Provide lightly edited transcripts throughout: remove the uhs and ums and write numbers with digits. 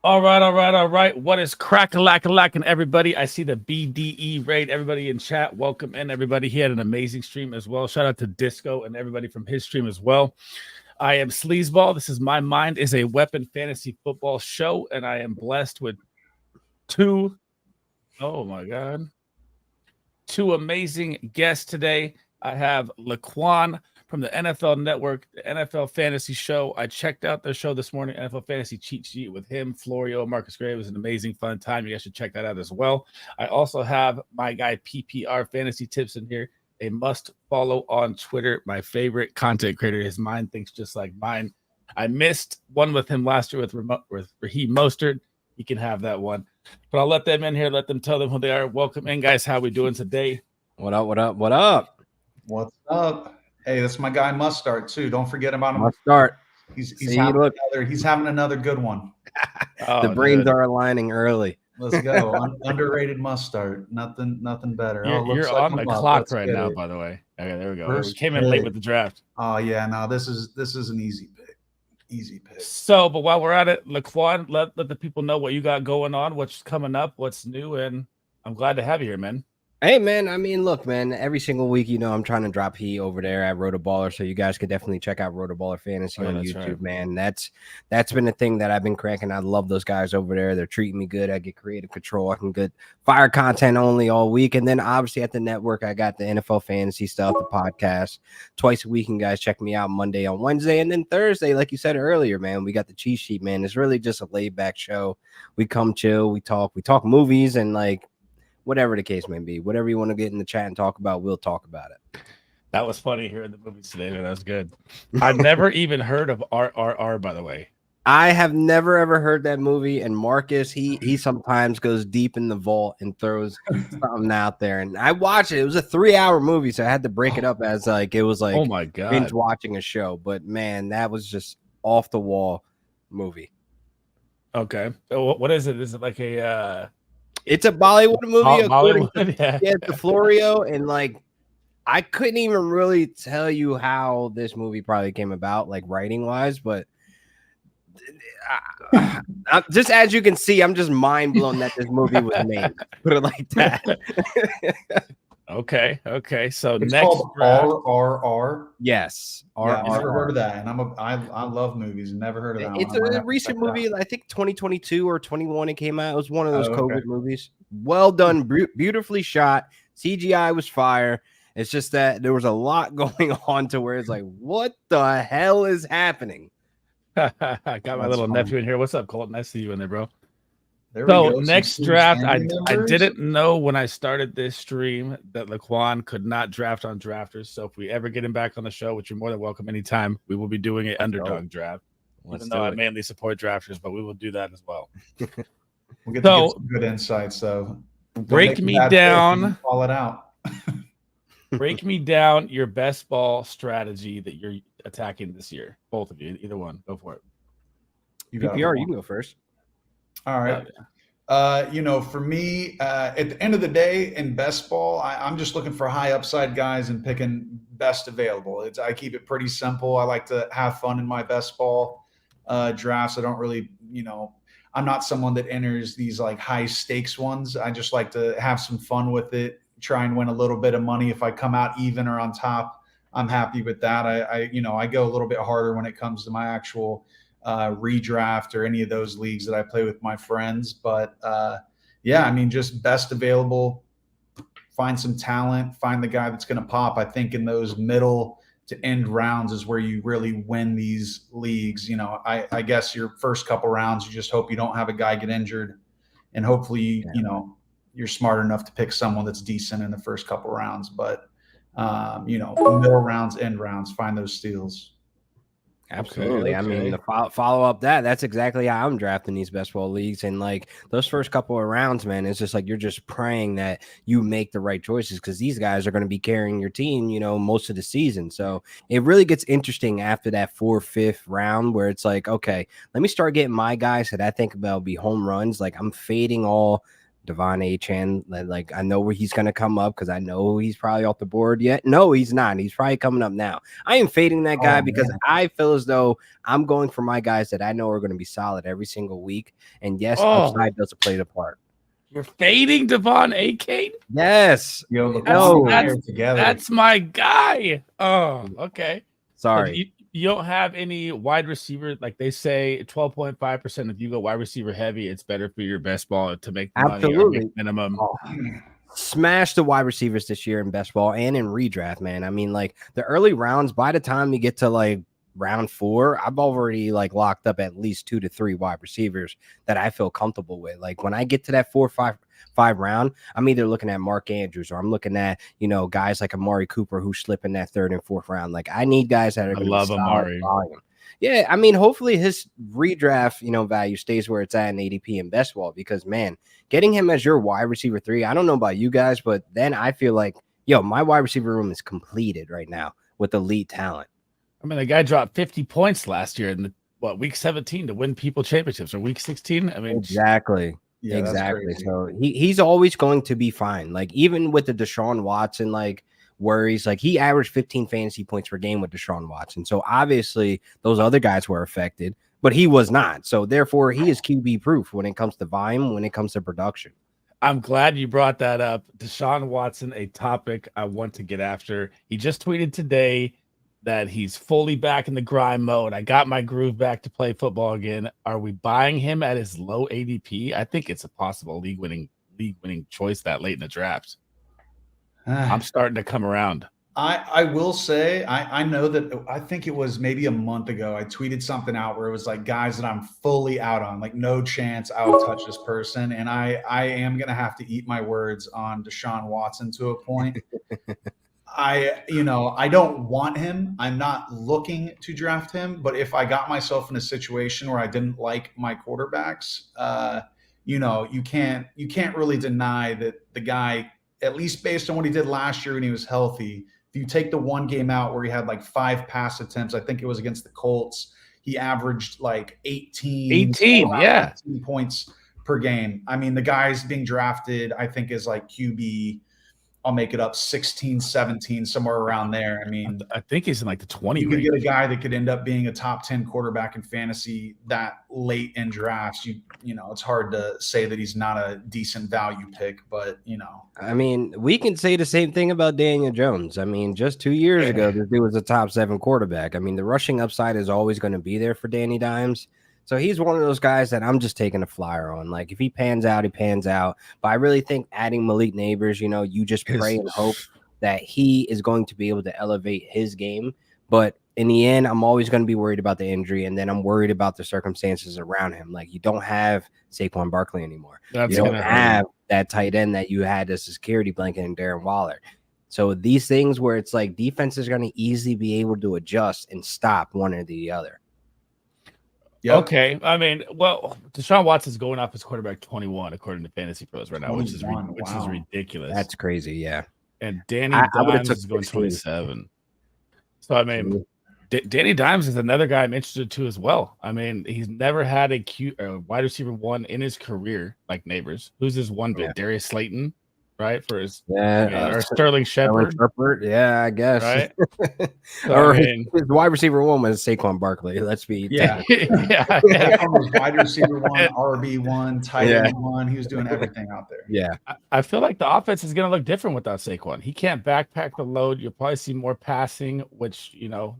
All right. What is crack-a-lack-a-lackin', everybody? I see the BDE raid. Everybody in chat, welcome in, everybody. He had an amazing stream as well. Shout out to Disco and everybody from his stream as well. I am Sleezball. This is My Mind is a Weapon fantasy football show, and I am blessed with two amazing guests today. I have Laquan from the NFL Network, the NFL Fantasy Show. I checked out their show this morning, NFL Fantasy Cheat Sheet, with him, Florio, Marcus Gray. It was an amazing, fun time. You guys should check that out as well. I also have my guy PPR Fantasy Tips in here. A must follow on Twitter. My favorite content creator. His mind thinks just like mine. I missed one with him last year with Raheem Mostert. You can have that one. But I'll let them in here. Let them tell them who they are. Welcome in, guys. How we doing today? What up? What up? What up? What's up? Hey, that's my guy Mustard too. Don't forget about him. Mustard. He's having another good one. The brains are aligning early. Let's go. Underrated Mustard. Nothing better. You're like on the clock right now, by the way. Okay, there we go. We came in late with the draft. Oh yeah, no, this is an easy pick. Easy pick. So, but while we're at it, Laquan, let the people know what you got going on, what's coming up, what's new, and I'm glad to have you here, man. Hey, man, I mean, look, man, every single week, I'm trying to drop heat over there at Rotoballer, so you guys could definitely check out Rotoballer Fantasy on YouTube, right. Man. That's been the thing that I've been cracking. I love those guys over there. They're treating me good. I get creative control. I can get fire content only all week. And then, obviously, at the network, I got the NFL Fantasy stuff, the podcast, twice a week. And guys, check me out Monday on Wednesday. And then Thursday, like you said earlier, man, we got the cheat sheet, man. It's really just a laid-back show. We come chill. We talk movies and, like, whatever the case may be, whatever you want to get in the chat and talk about, we'll talk about it. That was funny hearing the movies today, man. That was good. I've never even heard of RRR, by the way. I have never ever heard that movie. And Marcus, he sometimes goes deep in the vault and throws something out there. And I watched it. It was a 3-hour movie, so I had to break it up as like it was like oh my god, binge watching a show. But man, that was just off the wall movie. Okay, so what is it? Is it like a? It's a Bollywood movie, Bollywood, to Florio, and like I couldn't even really tell you how this movie probably came about, like writing wise, but just as you can see, I'm just mind blown that this movie was made. Put it like that. Okay. So it's next called RRR. Yes, I've never heard of that, and I love movies. Never heard of that. It's a recent movie. I think 2022 or 21 it came out. It was one of those COVID movies. Well done, beautifully shot. CGI was fire. It's just that there was a lot going on to where it's like, what the hell is happening? I got my little nephew in here. What's up, Colt? Nice to see you in there, bro. So next draft, I didn't know when I started this stream that Laquan could not draft on drafters. So if we ever get him back on the show, which you're more than welcome anytime, we will be doing an underdog draft. Even though I mainly support drafters, but we will do that as well. We'll get to get some good insights. So break me down. Call it out. Break me down your best ball strategy that you're attacking this year. Both of you, either one. Go for it. PPR, you can go first. All right. For me, at the end of the day in best ball, I'm just looking for high upside guys and picking best available. I keep it pretty simple. I like to have fun in my best ball drafts. I don't really, I'm not someone that enters these like high stakes ones. I just like to have some fun with it, try and win a little bit of money. If I come out even or on top, I'm happy with that. I go a little bit harder when it comes to my actual redraft or any of those leagues that I play with my friends. But just best available, find some talent, find the guy that's going to pop. I think in those middle to end rounds is where you really win these leagues. I guess your first couple rounds, you just hope you don't have a guy get injured, and hopefully, you're smart enough to pick someone that's decent in the first couple rounds. But, middle rounds, end rounds, find those steals. Absolutely. Okay. I mean, to follow up that's exactly how I'm drafting these best ball leagues. And like those first couple of rounds, man, it's just like you're just praying that you make the right choices because these guys are going to be carrying your team, most of the season. So it really gets interesting after that 4th, 5th round where it's like, okay, let me start getting my guys that I think about be home runs. Like I'm fading all Devon Achane. Like, I know where he's going to come up because I know he's probably off the board yet. No, he's not. He's probably coming up now. I am fading that guy because I feel as though I'm going for my guys that I know are going to be solid every single week. And yes, upside does play the part. You're fading Devon Achane? Yes. That's my guy. Oh, okay. Sorry. You don't have any wide receiver. Like they say 12.5%. If you go wide receiver heavy, it's better for your best ball to make the money or make minimum. Smash the wide receivers this year in best ball and in redraft, man. I mean, like the early rounds, by the time you get to like round 4, I've already like locked up at least 2 to 3 wide receivers that I feel comfortable with. Like when I get to that 4 or 5 round, I'm either looking at Mark Andrews or I'm looking at, you know, guys like Amari Cooper who slip in that 3rd and 4th round. Like I need guys that are going to love Amari. Volume. Yeah, I mean, hopefully his redraft, you know, value stays where it's at in ADP and best ball because, man, getting him as your wide receiver 3, I don't know about you guys, but then I feel like, my wide receiver room is completed right now with elite talent. I mean, the guy dropped 50 points last year in week 17 to win people championships or week 16. I mean, exactly. Yeah, exactly. So he's always going to be fine. Like even with the Deshaun Watson, like worries, like he averaged 15 fantasy points per game with Deshaun Watson. So obviously those other guys were affected, but he was not. So therefore he is QB proof when it comes to volume, when it comes to production. I'm glad you brought that up. Deshaun Watson, a topic I want to get after. He just tweeted today that he's fully back in the grind mode. I got my groove back to play football again. Are we buying him at his low ADP? I think it's a possible league winning choice that late in the draft. I'm starting to come around. I will say I know that I think it was maybe a month ago I tweeted something out where it was like guys that I'm fully out on, like no chance I'll touch this person, and I am gonna have to eat my words on Deshaun Watson to a point. I don't want him. I'm not looking to draft him, but if I got myself in a situation where I didn't like my quarterbacks, you can't really deny that the guy, at least based on what he did last year when he was healthy, if you take the one game out where he had like 5 pass attempts, I think it was against the Colts, he averaged like 18 points per game. I mean, the guy's being drafted, I think, is like QB, I'll make it up, 16, 17, somewhere around there. I mean, I think he's in like the 20. You could get a guy that could end up being a top 10 quarterback in fantasy that late in drafts. It's hard to say that he's not a decent value pick, but I mean, we can say the same thing about Daniel Jones. I mean, just 2 years ago, this dude was a top 7 quarterback. I mean, the rushing upside is always going to be there for Danny Dimes. So he's one of those guys that I'm just taking a flyer on. Like if he pans out, he pans out. But I really think adding Malik Neighbors, you just pray and hope that he is going to be able to elevate his game. But in the end, I'm always going to be worried about the injury, and then I'm worried about the circumstances around him. Like you don't have Saquon Barkley anymore. You don't have that tight end that you had as a security blanket in Darren Waller. So these things where it's like defense is going to easily be able to adjust and stop one or the other. Yep. Okay. I mean, well, Deshaun Watson's going off his quarterback 21 according to Fantasy Pros right now, which is ridiculous. That's crazy, yeah. And Danny Dimes is going 27. So I mean, Danny Dimes is another guy I'm interested to as well. I mean, he's never had a wide receiver 1 in his career like Neighbors. Who's his one bit? Darius Slayton, right? For his or Sterling Shepard. Yeah, I guess. Right. Or his wide receiver 1 was Saquon Barkley. Let's be wide receiver 1, RB1, tight end 1. He was doing everything out there. Yeah. I feel like the offense is going to look different without Saquon. He can't backpack the load. You'll probably see more passing, which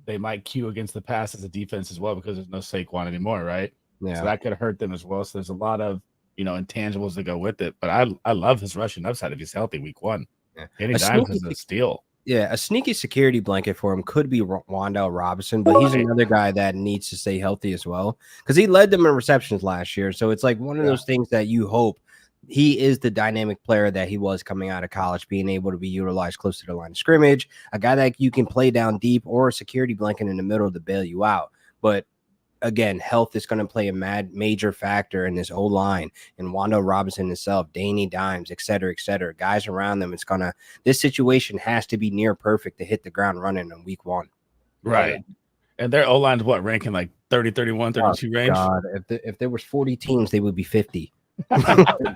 they might cue against the pass as a defense as well because there's no Saquon anymore, right? Yeah. So that could hurt them as well. So there's a lot of intangibles that go with it. But I love his rushing upside if he's healthy week 1. Yeah. Danny Dimes is a steal. Yeah, a sneaky security blanket for him could be Wan'Dale Robinson, but he's another guy that needs to stay healthy as well because he led them in receptions last year. So it's like one of those things that you hope he is the dynamic player that he was coming out of college, being able to be utilized close to the line of scrimmage, a guy that you can play down deep or a security blanket in the middle to bail you out. But again, health is going to play a major factor in this O-line and Wan'Dale Robinson himself, Danny Dimes, et cetera, guys around them. This situation has to be near perfect to hit the ground running in week 1. Right. And their O-line's ranking like 30, 31, 32 range? God, if there was 40 teams, they would be 50.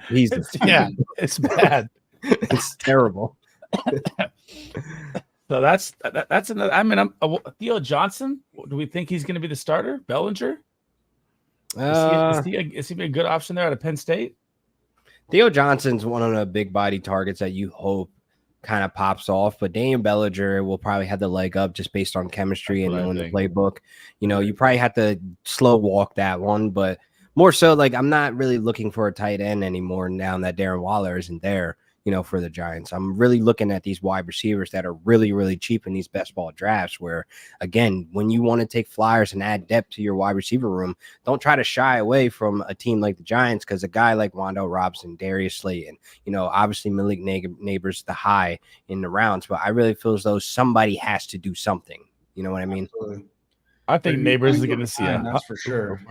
Jesus. It's bad. It's terrible. So that's another. I mean, Theo Johnson. Do we think he's going to be the starter? Bellinger. Is he a good option there out of Penn State? Theo Johnson's one of the big body targets that you hope kind of pops off, but Daniel Bellinger will probably have the leg up just based on chemistry and knowing the playbook. You know, you probably have to slow walk that one, but more so, like, I'm not really looking for a tight end anymore now that Darren Waller isn't there, you know, for the Giants. I'm really looking at these wide receivers that are really, really cheap in these best ball drafts where, again, when you want to take flyers and add depth to your wide receiver room, don't try to shy away from a team like the Giants because a guy like Wan'Dale Robinson, Darius Slayton, you know, obviously Malik Neighbors, the high in the rounds, but I really feel as though somebody has to do something. You know what I mean? Absolutely. I think Neighbors is going to see that's for sure.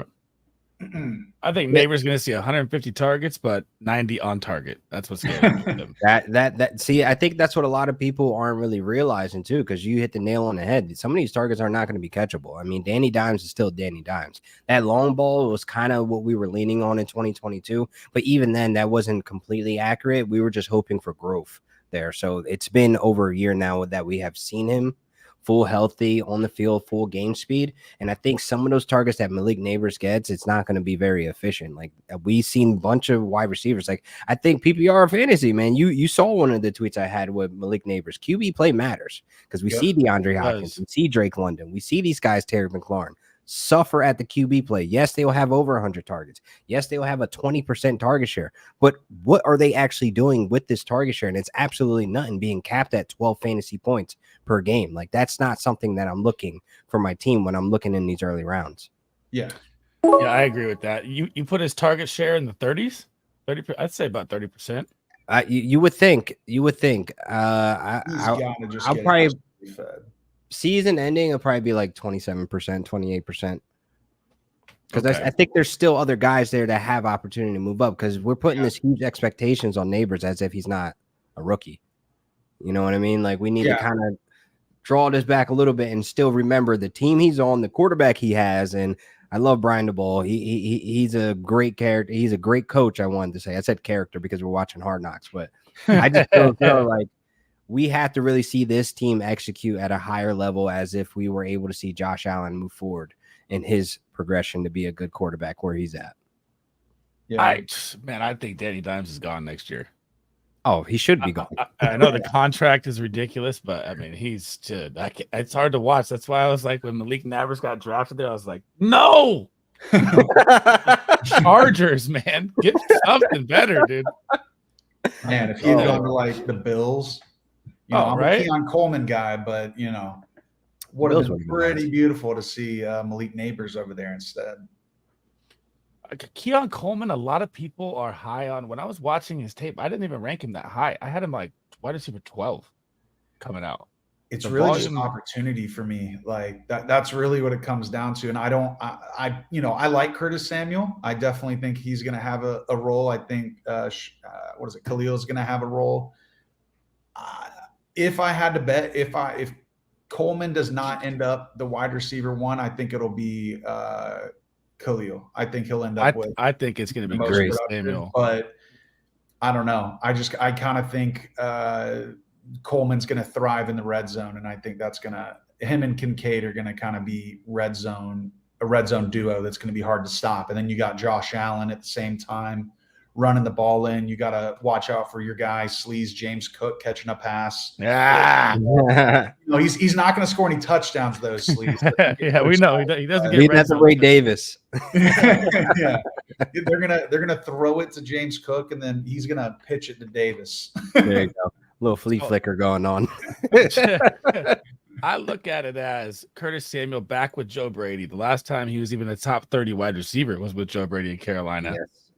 I think Neighbors going to see 150 targets, but 90 on target. That's what's going to that. See, I think that's what a lot of people aren't really realizing too, because you hit the nail on the head. Some of these targets are not going to be catchable. I mean, Danny Dimes is still Danny Dimes. That long ball was kind of what we were leaning on in 2022, but even then, that wasn't completely accurate. We were just hoping for growth there. So it's been over a year now that we have seen him full healthy on the field, full game speed. And I think some of those targets that Malik Neighbors gets, it's not going to be very efficient. Like we've seen a bunch of wide receivers. Like I think PPR fantasy, man, you saw one of the tweets I had with Malik Neighbors. QB play matters because we see DeAndre Hopkins, we see Drake London, we see these guys, Terry McLaurin, suffer at the QB play. Yes, they will have over 100 targets. Yes, they will have a 20% target share. But what are they actually doing with this target share? And it's absolutely nothing, being capped at 12 fantasy points per game. Like that's not something that I'm looking for my team when I'm looking in these early rounds. Yeah, I agree with that. You put his target share in the 30s, 30. I'd say about 30%. You would think. I'll probably fed. Season ending will probably be like 27%, 28%. Because I think there's still other guys there that have opportunity to move up because we're putting this huge expectations on Neighbors as if he's not a rookie. You know what I mean? Like we need to kind of draw this back a little bit and still remember the team he's on, the quarterback he has. And I love Brian DeBall. He's a great character. He's a great coach. I wanted to say. I said character because we're watching Hard Knocks, but I just feel like we have to really see this team execute at a higher level as if we were able to see Josh Allen move forward in his progression to be a good quarterback where he's at. Yeah, I think Danny Dimes is gone next year. Oh, he should be gone. I know the contract is ridiculous, but I mean, it's hard to watch. That's why I was like, when Malik Neighbors got drafted there, I was like, no, Chargers, man, get something better, dude. Man, if he had gone to like the Bills. I'm a Keon Coleman guy, but would have been pretty beautiful to see Malik Neighbors over there instead. Keon Coleman, a lot of people are high on. When I was watching his tape, I didn't even rank him that high. I had him like wide receiver 12 coming out. It's really just an opportunity for me. Like that's really what it comes down to. And I like Curtis Samuel. I definitely think he's going to have a role. I think Khalil is going to have a role. If I had to bet, if Coleman does not end up the wide receiver one, I think it'll be Khalil. I think he'll end up with. I think it's going to be Curtis Samuel, but I don't know. I kind of think Coleman's going to thrive in the red zone, and I think that's him and Kincaid are going to kind of be a red zone duo that's going to be hard to stop. And then you got Josh Allen at the same time running the ball in. You got to watch out for your guy, Sleaze James Cook, catching a pass. Yeah. He's not going to score any touchdowns, though, Sleaze. Yeah, we know. He doesn't get red that's Ray Davis. Yeah. They're gonna throw it to James Cook, and then he's going to pitch it to Davis. There you go. Little flea flicker going on. I look at it as Curtis Samuel back with Joe Brady. The last time he was even a top 30 wide receiver was with Joe Brady in Carolina.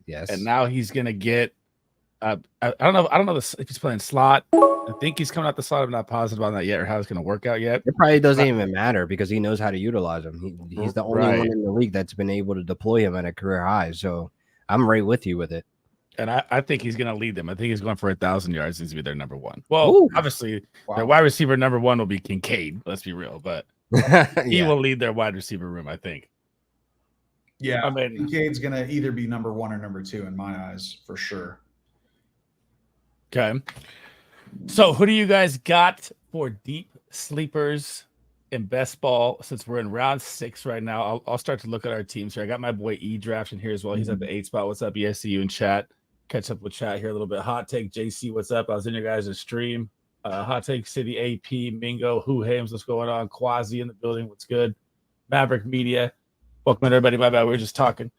Yes. And now he's gonna get. I don't know if he's playing slot. I think he's coming out the slot. I'm not positive on that yet, or how it's gonna work out yet. It probably doesn't even matter because he knows how to utilize him. He's the only one in the league that's been able to deploy him at a career high. So I'm right with you with it. And I think he's gonna lead them. I think he's going for 1,000 yards. He's to be their number one. Well, obviously, their wide receiver number one will be Kincaid. Let's be real, but he will lead their wide receiver room, I think. Yeah, I mean, Kincaid's going to either be number 1 or number 2 in my eyes for sure. Okay. So who do you guys got for deep sleepers in best ball? Since we're in round 6 right now, I'll start to look at our teams here. I got my boy E draft in here as well. He's at the 8 spot. What's up? Yes, see you in chat. Catch up with chat here a little bit. Hot take JC, what's up? I was in your guys' stream. Hot take City AP, Mingo, Who Hames, what's going on? Quasi in the building, what's good? Maverick Media. Welcome everybody. My bad. We were just talking.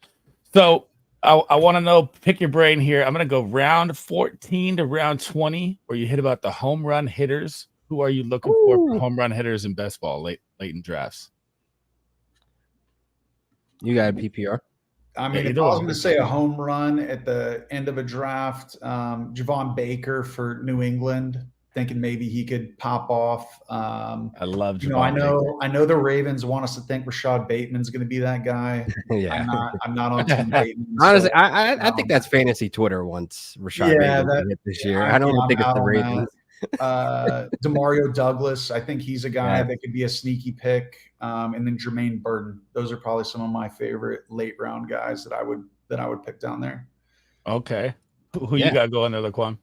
So I want to know, pick your brain here. I'm going to go round 14 to round 20, where you hit about the home run hitters. Who are you looking for home run hitters in best ball late in drafts? You got a PPR? I mean, if I was going to say a home run at the end of a draft, Javon Baker for New England, thinking maybe he could pop off. I love Javon. I know the Ravens want us to think Rashad Bateman's going to be that guy. Yeah, I'm not on Team Bateman. Honestly, I think that's fantasy Twitter once Rashad Bateman hit this year. I don't think it's the Ravens. Demario Douglas, I think he's a guy that could be a sneaky pick. And then Jermaine Burton. Those are probably some of my favorite late round guys that I would pick down there. Okay. Who you got going there, Laquan?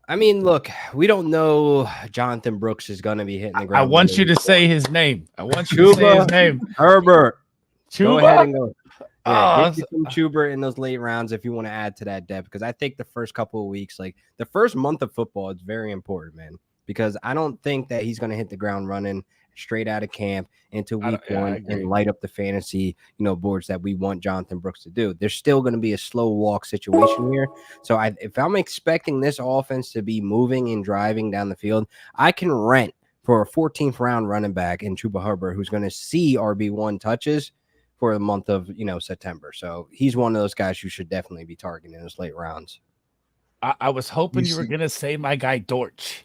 I mean, look, we don't know Jonathan Brooks is going to be hitting the ground. I want you to say his name. I want you to say his name. Herbert. Chuba? Go ahead and go. Yeah, get some Chuba in those late rounds if you want to add to that depth, because I think the first couple of weeks, like the first month of football, it's very important, man, because I don't think that he's going to hit the ground running straight out of camp into week 1 and light up the fantasy, boards that we want Jonathan Brooks to do. There's still going to be a slow walk situation here. So if I'm expecting this offense to be moving and driving down the field, I can rent for a 14th round running back in Chuba Hubbard, who's going to see RB1 touches for the month of, September. So he's one of those guys you should definitely be targeting in those late rounds. I was hoping you were going to say my guy Dortch.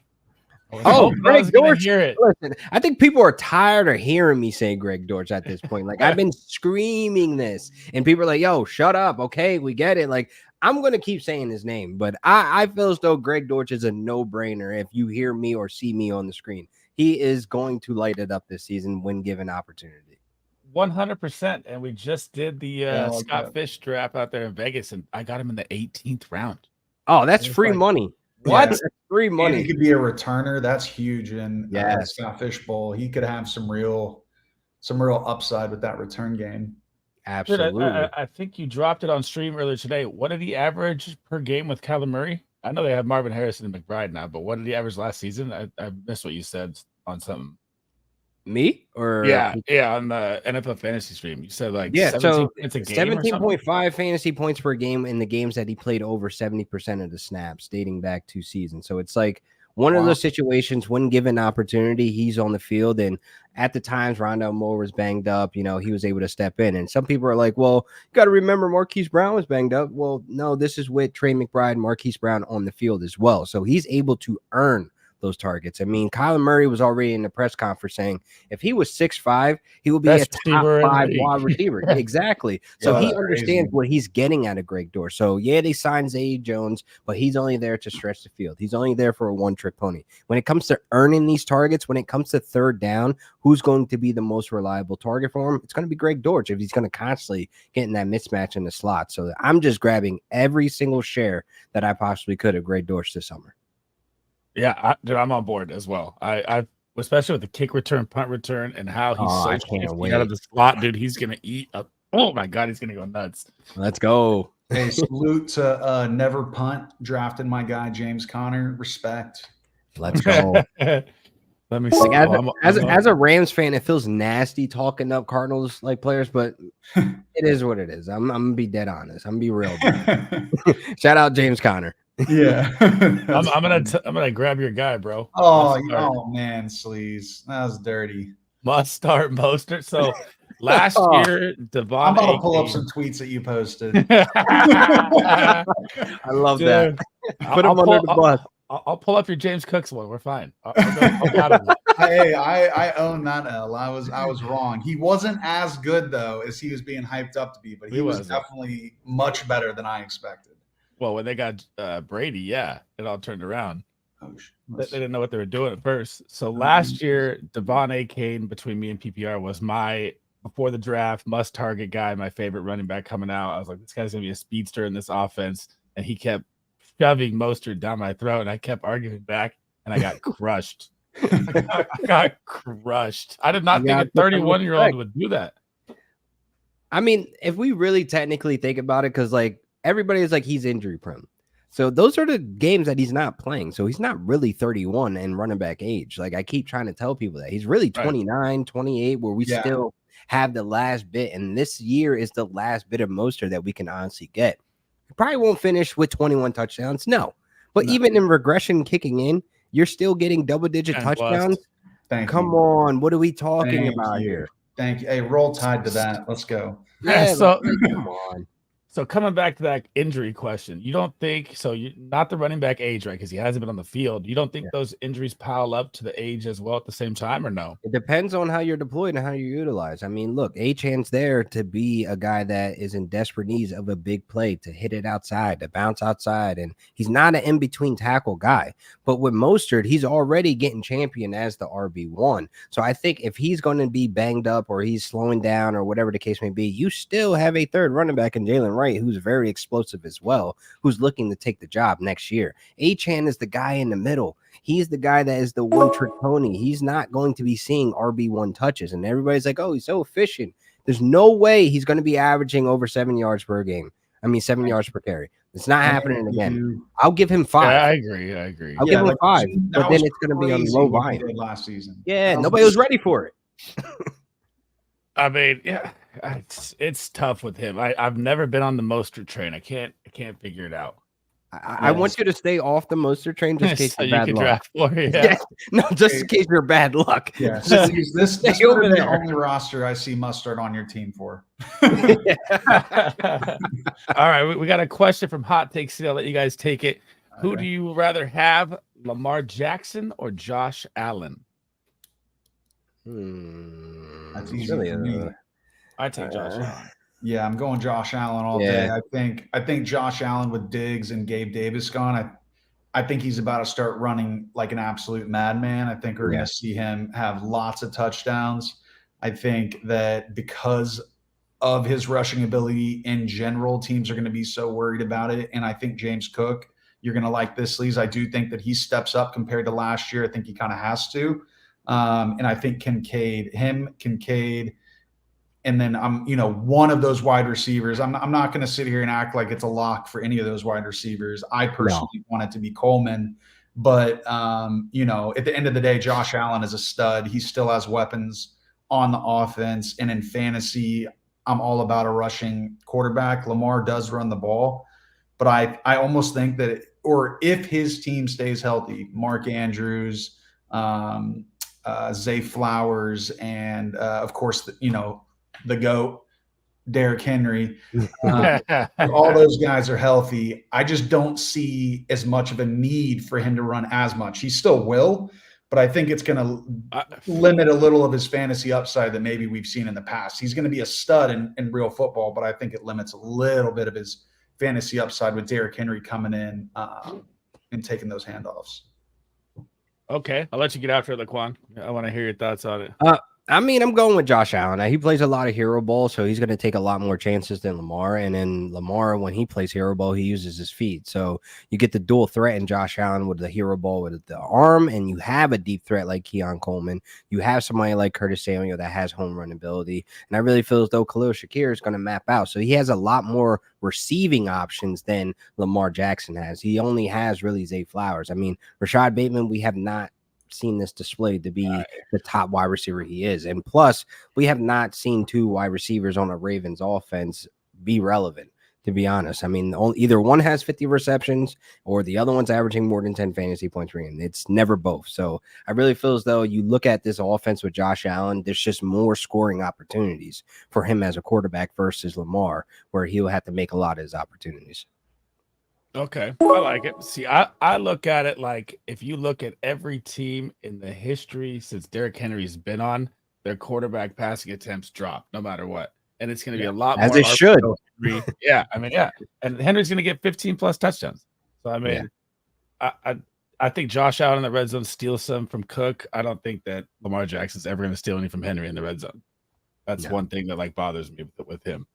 Greg Dortch. Listen, I think people are tired of hearing me say Greg Dortch at this point. Like, I've been screaming this, and people are like, yo, shut up. Okay, we get it. Like, I'm going to keep saying his name, but I feel as though Greg Dortch is a no-brainer if you hear me or see me on the screen. He is going to light it up this season when given opportunity. 100%. And we just did the Scott Fish draft out there in Vegas, and I got him in the 18th round. Oh, that's free money. What? Yeah. Free money. And he could be a returner. That's huge. And Scott Fish Bowl, he could have some real upside with that return game. Absolutely. Dude, I think you dropped it on stream earlier today. What did he average per game with Kyler Murray? I know they have Marvin Harrison and McBride now, but what did he average last season? I missed what you said on something. Me or on the NFL fantasy stream. You said 17 points a game. 17.5 fantasy points per game in the games that he played over 70% of the snaps dating back 2 seasons. So it's like one of those situations when given opportunity, he's on the field. And at the times Rondale Moore was banged up, he was able to step in. And some people are like, well, you got to remember Marquise Brown was banged up. Well, no, this is with Trey McBride and Marquise Brown on the field as well. So he's able to earn those targets. I mean, Kyler Murray was already in the press conference saying if he was 6'5", he would be a top 5 wide receiver. Exactly. So he understands what he's getting out of Greg Dortch. So they signed Zay Jones, but he's only there to stretch the field. He's only there for a one-trick pony. When it comes to earning these targets, when it comes to third down, who's going to be the most reliable target for him? It's going to be Greg Dortch if he's going to constantly get in that mismatch in the slot. So I'm just grabbing every single share that I possibly could of Greg Dortch this summer. Yeah, I'm on board as well. I especially with the kick return, punt return, and how he's out of the slot, dude. He's gonna eat up. Oh my god, he's gonna go nuts. Let's go. Hey, salute to Never Punt drafting my guy James Conner. Respect. Let's go. Let me see. As a Rams fan, it feels nasty talking up Cardinals like players, but it is what it is. I'm gonna be dead honest. I'm gonna be real. Shout out James Conner. Yeah, I'm gonna grab your guy, bro. Oh man, Sleaze, that was dirty. Must start Mostert. So last year, Devon. I'm about to pull up some tweets that you posted. I love that. Put him under the bus. I'll pull up your James Cooks one. We're fine. Hey, I own that L. I was wrong. He wasn't as good though as he was being hyped up to be, but he was definitely much better than I expected. Well, when they got Brady, it all turned around. They didn't know what they were doing at first. So last year, Devon A. Kane between me and PPR was my before the draft, must target guy, my favorite running back coming out. I was like, this guy's gonna be a speedster in this offense, and he kept shoving Mostert down my throat, and I kept arguing back, and I got crushed. I got crushed. I did not think a 31-year-old would do that. I mean, if we really technically think about it, because like everybody is like he's injury prone. So those are the games that he's not playing. So he's not really 31 and running back age. Like I keep trying to tell people that he's really 29, 28, where we still have the last bit. And this year is the last bit of Mostert that we can honestly get. He probably won't finish with 21 touchdowns. No. But even in regression kicking in, you're still getting double-digit touchdowns. Come on. What are we talking about here? Thank you. Hey, roll Tide to that. Let's go. Yeah, so come on. So coming back to that injury question, you don't think so? You not the running back age, right? Because he hasn't been on the field. You don't think those injuries pile up to the age as well at the same time, or no? It depends on how you're deployed and how you're utilized. I mean, look, Achan's there to be a guy that is in desperate needs of a big play, to hit it outside, to bounce outside, and he's not an in-between tackle guy. But with Mostert, he's already getting championed as the RB1. So I think if he's going to be banged up or he's slowing down or whatever the case may be, you still have a third running back in Jalen Wright, who's very explosive as well, who's looking to take the job next year. Achan is the guy in the middle. He's the guy that is the one-trick pony. He's not going to be seeing RB1 touches, and everybody's like, oh, he's so efficient. There's no way he's going to be averaging over 7 yards per game. I mean, 7 yards per carry. It's not happening again. I'll give him 5. Yeah, I agree. I'll give him 5, but then it's going to be on low volume. Last season. Yeah, nobody was ready for it. I mean, yeah, it's tough with him. I've never been on the Mostert train. I can't figure it out. I want you to stay off the Mostert train just in case so you're bad luck. Draft for it, yeah. No, just in case you're bad luck. Yeah, this is the only roster I see Mustard on your team for. All right, we got a question from Hot Take City. I'll let you guys take it. Okay. Who do you rather have, Lamar Jackson or Josh Allen? That's easy for me. I take Josh Allen. Yeah, I'm going Josh Allen all day. I think Josh Allen with Diggs and Gabe Davis gone, I think he's about to start running like an absolute madman. I think we're going to see him have lots of touchdowns. I think that because of his rushing ability in general, teams are going to be so worried about it. And I think James Cook, you're going to like this, Sleaze. I do think that he steps up compared to last year. I think he kind of has to. And I think Kincaid, and then one of those wide receivers. I'm not going to sit here and act like it's a lock for any of those wide receivers. I personally want it to be Coleman, but at the end of the day, Josh Allen is a stud. He still has weapons on the offense, and in fantasy, I'm all about a rushing quarterback. Lamar does run the ball, but I almost think that, or if his team stays healthy, Mark Andrews, Zay Flowers, and of course, the GOAT, Derrick Henry. All those guys are healthy. I just don't see as much of a need for him to run as much. He still will, but I think it's going to limit a little of his fantasy upside that maybe we've seen in the past. He's going to be a stud in real football, but I think it limits a little bit of his fantasy upside with Derrick Henry coming in and taking those handoffs. Okay, I'll let you get after it, Laquan. I want to hear your thoughts on it. I mean, I'm going with Josh Allen. He plays a lot of hero ball, so he's going to take a lot more chances than Lamar. And then Lamar, when he plays hero ball, he uses his feet. So you get the dual threat in Josh Allen with the hero ball with the arm, and you have a deep threat like Keon Coleman. You have somebody like Curtis Samuel that has home run ability. And I really feel as though Khalil Shakir is going to map out. So he has a lot more receiving options than Lamar Jackson has. He only has really Zay Flowers. I mean, Rashad Bateman, we have not seen this displayed to be the top wide receiver he is. And plus, we have not seen 2 wide receivers on a Ravens offense be relevant, to be honest. I mean, either one has 50 receptions or the other one's averaging more than 10 fantasy points per game. It's never both. So I really feel as though you look at this offense with Josh Allen, there's just more scoring opportunities for him as a quarterback versus Lamar, where he'll have to make a lot of his opportunities. Okay, I like it. See, I look at it like if you look at every team in the history since Derrick Henry's been on, their quarterback passing attempts drop no matter what. And it's going to be a lot as more. As it should. Yeah, I mean, yeah. And Henry's going to get 15-plus touchdowns. So, I mean, I think Josh Allen in the red zone steals some from Cook. I don't think that Lamar Jackson's ever going to steal any from Henry in the red zone. That's one thing that like bothers me with him.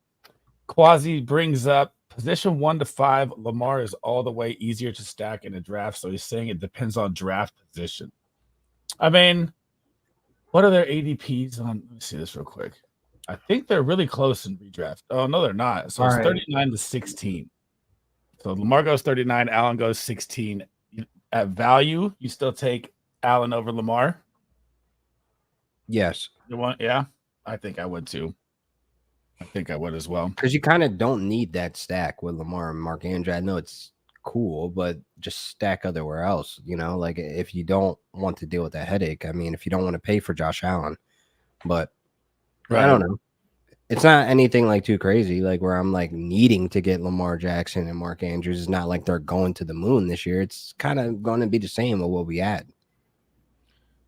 Quasi brings up position 1 to 5. Lamar is all the way easier to stack in a draft. So he's saying it depends on draft position. I mean, what are their ADPs on? Let me see this real quick. I think they're really close in redraft. Oh, no, they're not. So it's 39 to 16. So Lamar goes 39, Allen goes 16. At value, you still take Allen over Lamar? Yes. You want? Yeah, I think I would too. I think I would as well. Because you kind of don't need that stack with Lamar and Mark Andrews. I know it's cool, but just stack everywhere else. You know, like if you don't want to deal with that headache, I mean, if you don't want to pay for Josh Allen, but I don't know. It's not anything like too crazy, like where I'm like needing to get Lamar Jackson and Mark Andrews. It's not like they're going to the moon this year. It's kind of going to be the same with what we had.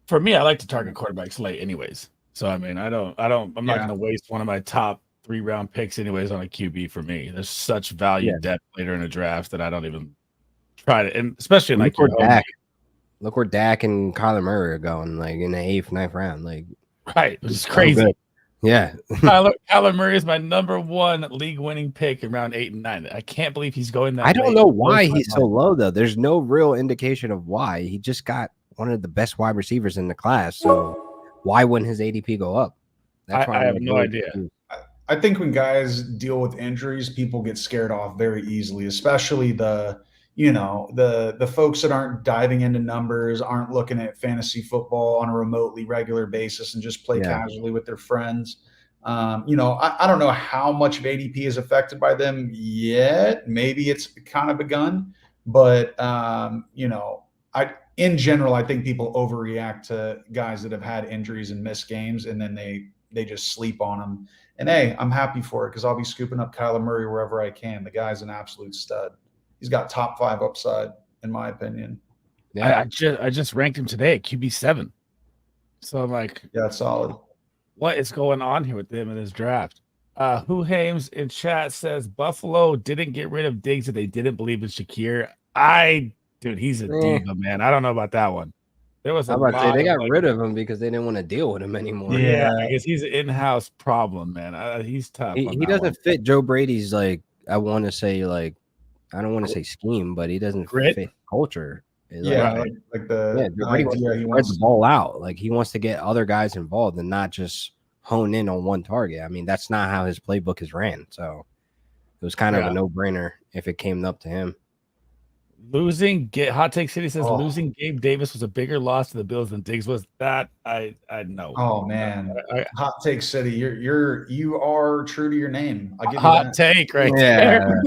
For me, I like to target quarterbacks late anyways. So I mean, I'm not going to waste one of my top 3-round picks anyways on a QB for me. There's such value depth later in a draft that I don't even try to, and especially in like your Dak. Look where Dak and Kyler Murray are going, like in the 8th, 9th round. Like right, which is crazy. Yeah. Kyler Murray is my number 1 league winning pick in round 8 and 9. I can't believe he's going that. I don't know why he's so low though. There's no real indication of why. He just got one of the best wide receivers in the class. So why wouldn't his ADP go up? That's why I have no idea. I think when guys deal with injuries, people get scared off very easily, especially the folks that aren't diving into numbers, aren't looking at fantasy football on a remotely regular basis and just play casually with their friends. I don't know how much of ADP is affected by them yet. Maybe it's kind of begun, but in general, I think people overreact to guys that have had injuries and missed games, and then they just sleep on them. And hey, I'm happy for it because I'll be scooping up Kyler Murray wherever I can. The guy's an absolute stud. He's got top 5 upside, in my opinion. Yeah, I just ranked him today at QB7. So I'm like, yeah, it's solid. What is going on here with him in this draft? Who Hames in chat says Buffalo didn't get rid of Diggs if they didn't believe in Shakir. Dude, he's a diva, man. I don't know about that one. There was they got rid of him because they didn't want to deal with him anymore. Yeah, because he's an in-house problem, man. He's tough. He doesn't fit Joe Brady's I don't want to say scheme, but he doesn't fit culture. Joe Brady wants to spread the ball out. Like he wants to get other guys involved and not just hone in on one target. I mean, that's not how his playbook is ran. So it was kind of a no-brainer if it came up to him. Hot Take City says losing Gabe Davis was a bigger loss to the Bills than Diggs was. That I know. Oh man, Hot Take City, you are true to your name. I'll give you hot take right there.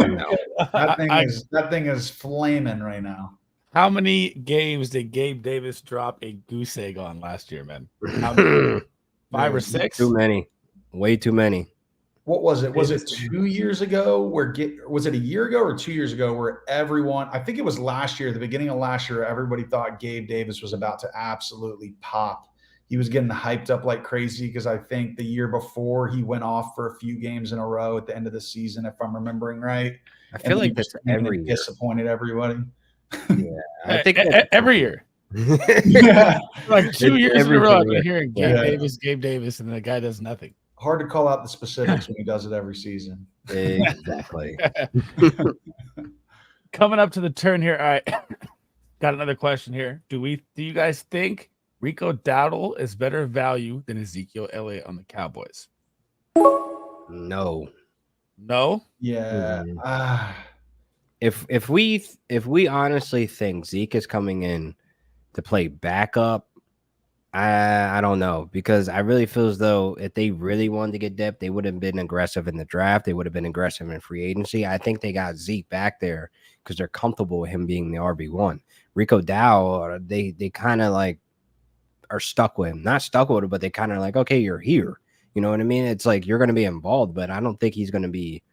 that thing is flaming right now. How many games did Gabe Davis drop a goose egg on last year, man? How many? 5 or 6? Too many. Way too many. What was it? Was it 2 years ago? Was it a year ago or 2 years ago where everyone, I think it was last year, the beginning of last year, everybody thought Gabe Davis was about to absolutely pop. He was getting hyped up like crazy because I think the year before he went off for a few games in a row at the end of the season, if I'm remembering right. I feel like that's every year. Disappointed everybody. Yeah, I think every year. Like 2 years in a row, I've been hearing Gabe Davis, and the guy does nothing. Hard to call out the specifics when he does it every season. Exactly. Coming up to the turn here. All right. Got another question here. Do you guys think Rico Dowdle is better value than Ezekiel Elliott on the Cowboys? No. Yeah. If we honestly think Zeke is coming in to play backup, I don't know, because I really feel as though if they really wanted to get depth, they would have been aggressive in the draft. They would have been aggressive in free agency. I think they got Zeke back there because they're comfortable with him being the RB1. Rico Dow, they kind of like are stuck with him. Not stuck with him, but they kind of like, okay, you're here. You know what I mean? It's like you're going to be involved, but I don't think he's going to be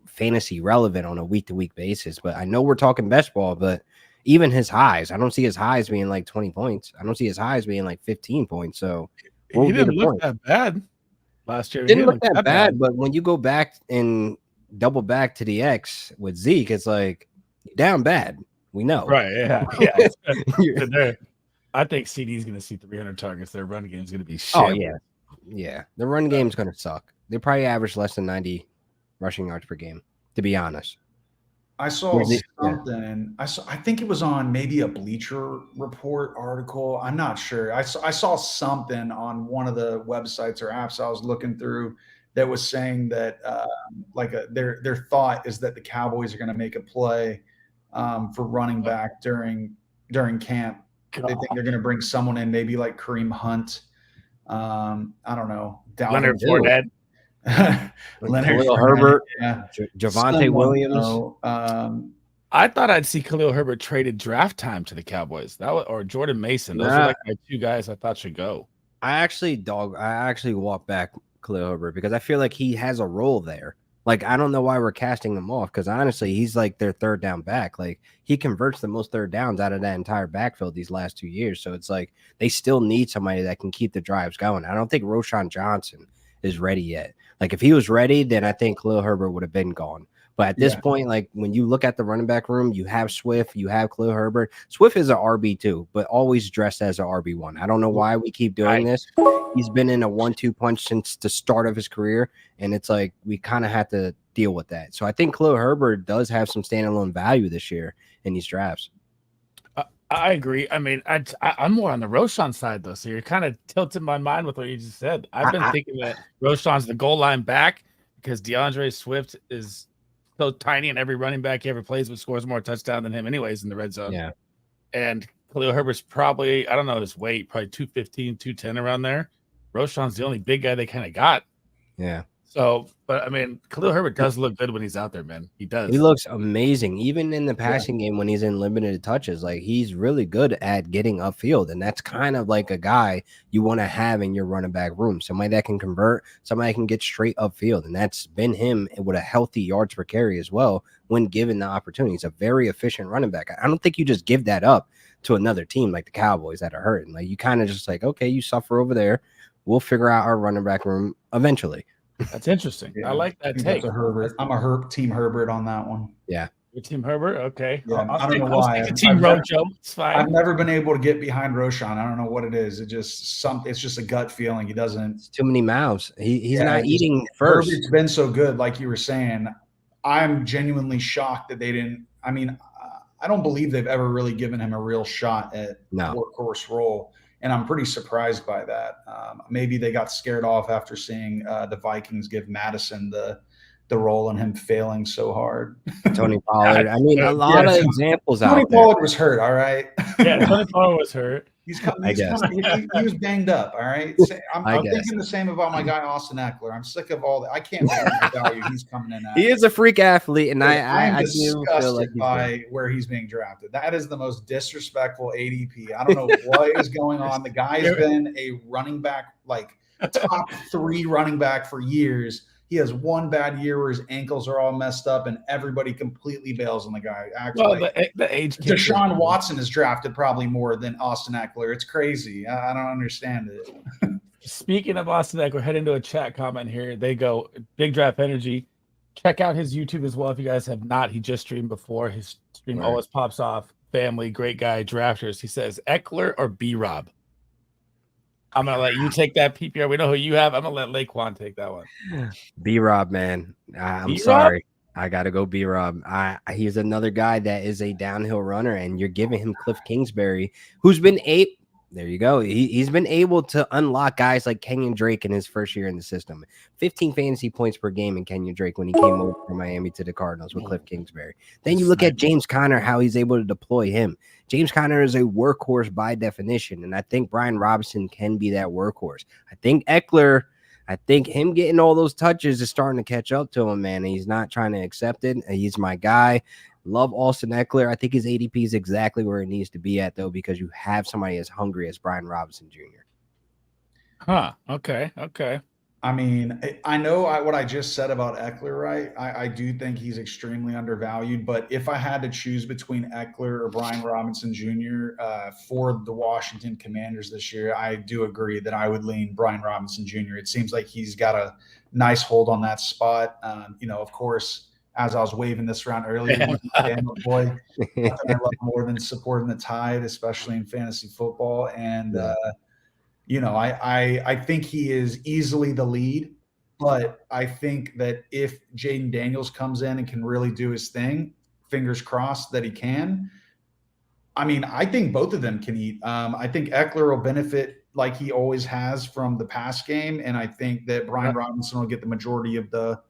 fantasy relevant on a week-to-week basis. But I know we're talking best ball, but even his highs, I don't see his highs being like 20 points. I don't see his highs being like 15 points. So he didn't look that bad last year. He didn't look that bad, but when you go back and double back to the X with Zeke, it's like down bad. We know. Right. Yeah. I think CD is going to see 300 targets. Their run game is going to be shit. Oh, yeah. Yeah, the run game's going to suck. They probably average less than 90 rushing yards per game, to be honest. I saw something. I think it was on maybe a Bleacher Report article. I'm not sure. I saw something on one of the websites or apps I was looking through that was saying that their thought is that the Cowboys are going to make a play for running back during camp. They think they're going to bring someone in, maybe like Kareem Hunt. I don't know. Leonard Fournette. Leonard Khalil Herbert, yeah. Javonte Williams. I thought I'd see Khalil Herbert traded draft time to the Cowboys. Or Jordan Mason. Those are like my two guys I thought should go. I actually walk back Khalil Herbert because I feel like he has a role there. Like, I don't know why we're casting him off because honestly, he's like their third down back. Like, he converts the most third downs out of that entire backfield these last 2 years. So it's like they still need somebody that can keep the drives going. I don't think Roschon Johnson is ready yet. Like, if he was ready, then I think Khalil Herbert would have been gone. But at this point, like, when you look at the running back room, you have Swift, you have Khalil Herbert. Swift is an RB2, but always dressed as an RB1. I don't know why we keep doing this. He's been in a 1-2 punch since the start of his career, and it's like we kind of have to deal with that. So I think Khalil Herbert does have some standalone value this year in these drafts. I agree. I mean, I'm more on the Roschon side, though. So you're kind of tilting my mind with what you just said. I've been thinking that Roschon's the goal line back because DeAndre Swift is so tiny, and every running back he ever plays with scores more touchdown than him anyways in the red zone. Yeah. And Khalil Herbert's probably, I don't know his weight, probably 215, 210 around there. Roschon's the only big guy they kind of got. Yeah. So, but I mean, Khalil Herbert does look good when he's out there, man. He does. He looks amazing, even in the passing game when he's in limited touches. Like, he's really good at getting upfield, and that's kind of like a guy you want to have in your running back room. Somebody that can convert, somebody that can get straight upfield, and that's been him with a healthy yards per carry as well when given the opportunity. He's a very efficient running back. I don't think you just give that up to another team like the Cowboys that are hurting. Like, you kind of just like, okay, you suffer over there. We'll figure out our running back room eventually. That's interesting. Yeah, I like that take. Herbert. I'm a team Herbert on that one. Yeah. Your team Herbert? Okay. Yeah, I don't know why. Team Rojo. It's fine. I've never been able to get behind Roschon. I don't know what it is. It's just a gut feeling. He doesn't. It's too many mouths. He's not eating first. Herbert's been so good, like you were saying. I'm genuinely shocked that they didn't. I mean, I don't believe they've ever really given him a real shot at workhorse role. And I'm pretty surprised by that. Maybe they got scared off after seeing the Vikings give Madison the role and him failing so hard. Tony Pollard. I mean, a lot of examples out there. Tony Pollard was hurt, all right? Yeah, Tony Pollard was hurt. He was banged up, all right? I'm thinking the same about my guy, Austin Eckler. I'm sick of all that. I can't believe the value he's coming in at. He is a freak athlete, and I do feel like by where he's being drafted. That is the most disrespectful ADP. I don't know what is going on. The guy's been a running back, like top 3 running back for years. He has one bad year where his ankles are all messed up and everybody completely bails on the guy. Actually, the age. Deshaun Watson is drafted probably more than Austin Eckler. It's crazy. I don't understand it. Speaking of Austin Eckler, head into a chat comment here. They go, Big Draft Energy. Check out his YouTube as well if you guys have not. He just streamed before. His stream always pops off. Family, great guy, drafters. He says, Eckler or B-Rob? I'm going to let you take that PPR. We know who you have. I'm going to let Laquan take that one. B-Rob, man. I'm B-Rob? Sorry. I got to go B-Rob. He's another guy that is a downhill runner, and you're giving him Cliff Kingsbury, who's been there you go. He's been able to unlock guys like Kenyon Drake in his first year in the system. 15 fantasy points per game in Kenyon Drake when he came over from Miami to the Cardinals with Cliff Kingsbury. Then you look at James Conner, how he's able to deploy him. James Conner is a workhorse by definition, and I think Brian Robinson can be that workhorse. I think Eckler, him getting all those touches is starting to catch up to him, man. And he's not trying to accept it. He's my guy. Love Austin Eckler. I think his ADP is exactly where it needs to be at, though, because you have somebody as hungry as Brian Robinson Jr. Huh. Okay. I mean, I know what I just said about Eckler, right? I do think he's extremely undervalued, but if I had to choose between Eckler or Brian Robinson Jr. For the Washington Commanders this year, I do agree that I would lean Brian Robinson Jr. It seems like he's got a nice hold on that spot. Of course, as I was waving this around earlier, boy, I love more than supporting the Tide, especially in fantasy football. And, I think he is easily the lead, but I think that if Jaden Daniels comes in and can really do his thing, fingers crossed that he can. I mean, I think both of them can eat. I think Eckler will benefit like he always has from the pass game, and I think that Brian Robinson will get the majority of the,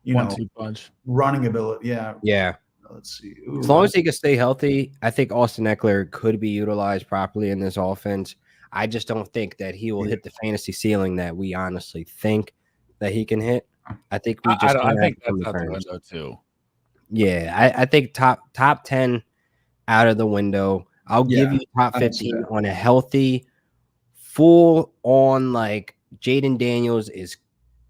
1-2 punch running ability. Yeah. Yeah. Let's see. As long as he can stay healthy, I think Austin Eckler could be utilized properly in this offense. I just don't think that he will hit the fantasy ceiling that we honestly think that he can hit. I think we just I think that's out the window too. Yeah, I think top 10 out of the window. I'll give you top 15 on a healthy, full on, like Jaden Daniels is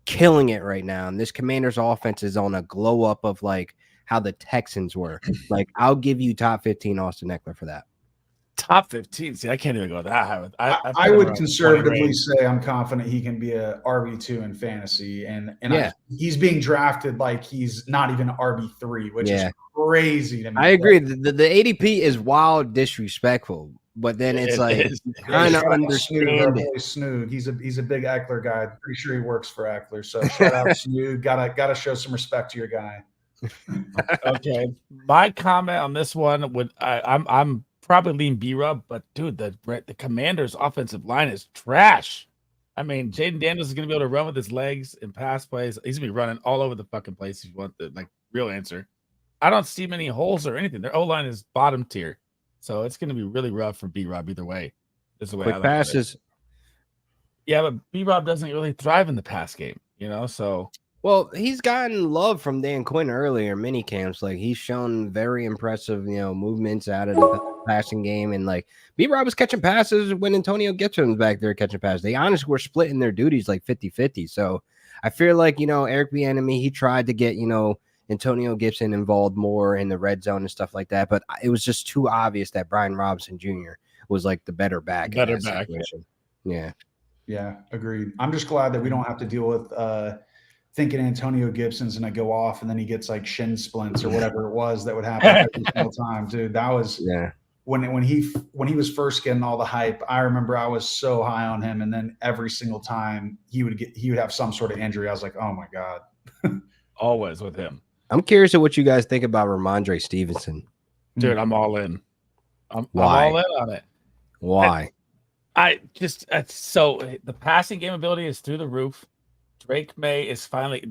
killing it right now. And this Commanders offense is on a glow up of like how the Texans were. Like, I'll give you top 15 Austin Eckler for that. Top 15. See, I can't even go that high. I would conservatively say I'm confident he can be a RB2 in fantasy, and he's being drafted like he's not even RB3, which is crazy to me. I agree. The ADP is wild disrespectful, but then it's kind of understand it. Snood, he's a big Eckler guy. Pretty sure he works for Eckler. So shout out Snood. Gotta show some respect to your guy. Okay, my comment on this one would I'm probably lean B-Rub, but dude, the Commanders' offensive line is trash. I mean, Jaden Daniels is going to be able to run with his legs and pass plays. He's going to be running all over the fucking place if you want the real answer. I don't see many holes or anything. Their O-line is bottom tier. So it's going to be really rough for B-Rob either way. This is the way quick passes. Yeah, but B-Rob doesn't really thrive in the pass game, so... Well, he's gotten love from Dan Quinn earlier mini camps. Like, he's shown very impressive, movements out of the passing game. And like B-Rob was catching passes when Antonio Gibson was back there catching passes. They honestly were splitting their duties like 50-50. So I feel like, Eric Bieniemy, he tried to get, Antonio Gibson involved more in the red zone and stuff like that. But it was just too obvious that Brian Robinson Jr. was like the better back. Yeah. Yeah, agreed. I'm just glad that we don't have to deal with thinking Antonio Gibson's going to go off and then he gets like shin splints or whatever it was that would happen every single time, dude. That was when he was first getting all the hype. I remember I was so high on him, and then every single time he would have some sort of injury. I was like, oh my God. Always with him. I'm curious of what you guys think about Ramondre Stevenson. Dude, I'm all in. I'm all in on it. Why? So the passing game ability is through the roof. Drake May is finally.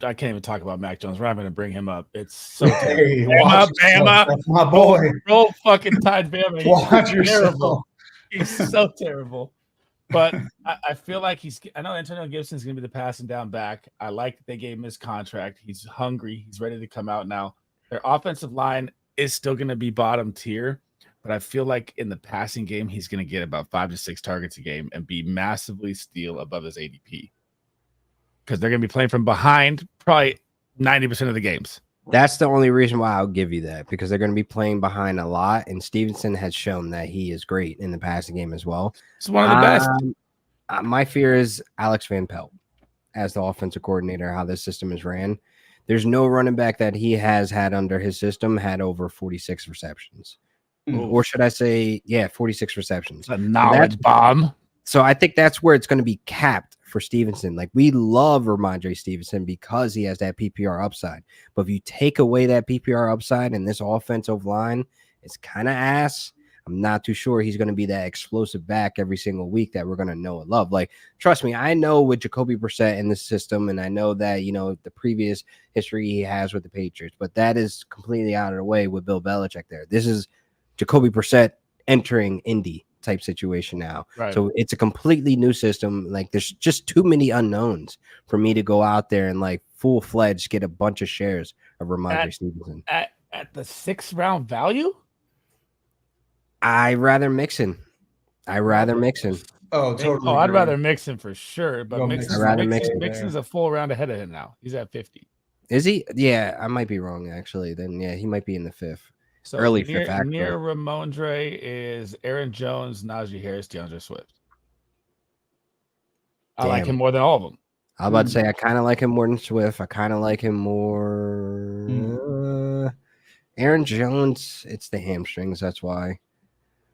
I can't even talk about Mac Jones. We're not going to bring him up. It's so Bama. That's my boy. Roll fucking Tide Bama. Watch yourself. He's so terrible. But I feel like I know Antonio Gibson's going to be the passing down back. I like that they gave him his contract. He's hungry. He's ready to come out now. Their offensive line is still going to be bottom tier, but I feel like in the passing game, he's going to get about 5 to 6 targets a game and be massively steal above his ADP. Because they're going to be playing from behind probably 90% of the games. That's the only reason why I'll give you that, because they're going to be playing behind a lot, and Stevenson has shown that he is great in the passing game as well. It's one of the best. My fear is Alex Van Pelt as the offensive coordinator, how this system is ran. There's no running back that he has had under his system had over 46 receptions. Or should I say, 46 receptions. A knowledge bomb. So I think that's where it's going to be capped for Stevenson. Like, we love Ramondre Stevenson because he has that PPR upside. But if you take away that PPR upside and this offensive line, it's kind of ass. I'm not too sure he's going to be that explosive back every single week that we're going to know and love. Like, trust me, I know with Jacoby Brissett in the system, and I know that, the previous history he has with the Patriots, but that is completely out of the way with Bill Belichick there. This is Jacoby Brissett entering Indy type situation now. Right. So it's a completely new system. Like, there's just too many unknowns for me to go out there and like full-fledged get a bunch of shares of Ramondre Stevenson. At the 6th round value? I rather Mixon. Oh, totally. Oh, I'd rather Mixon for sure. But Mixon's a full round ahead of him now. He's at 50. Is he? Yeah, I might be wrong actually. Then he might be in the 5th. So early near 5th. Near Ramondre is Aaron Jones, Najee Harris, DeAndre Swift. I like him more than all of them. I was about to say I kind of like him more than Swift. I kind of like him more. Aaron Jones, it's the hamstrings. That's why.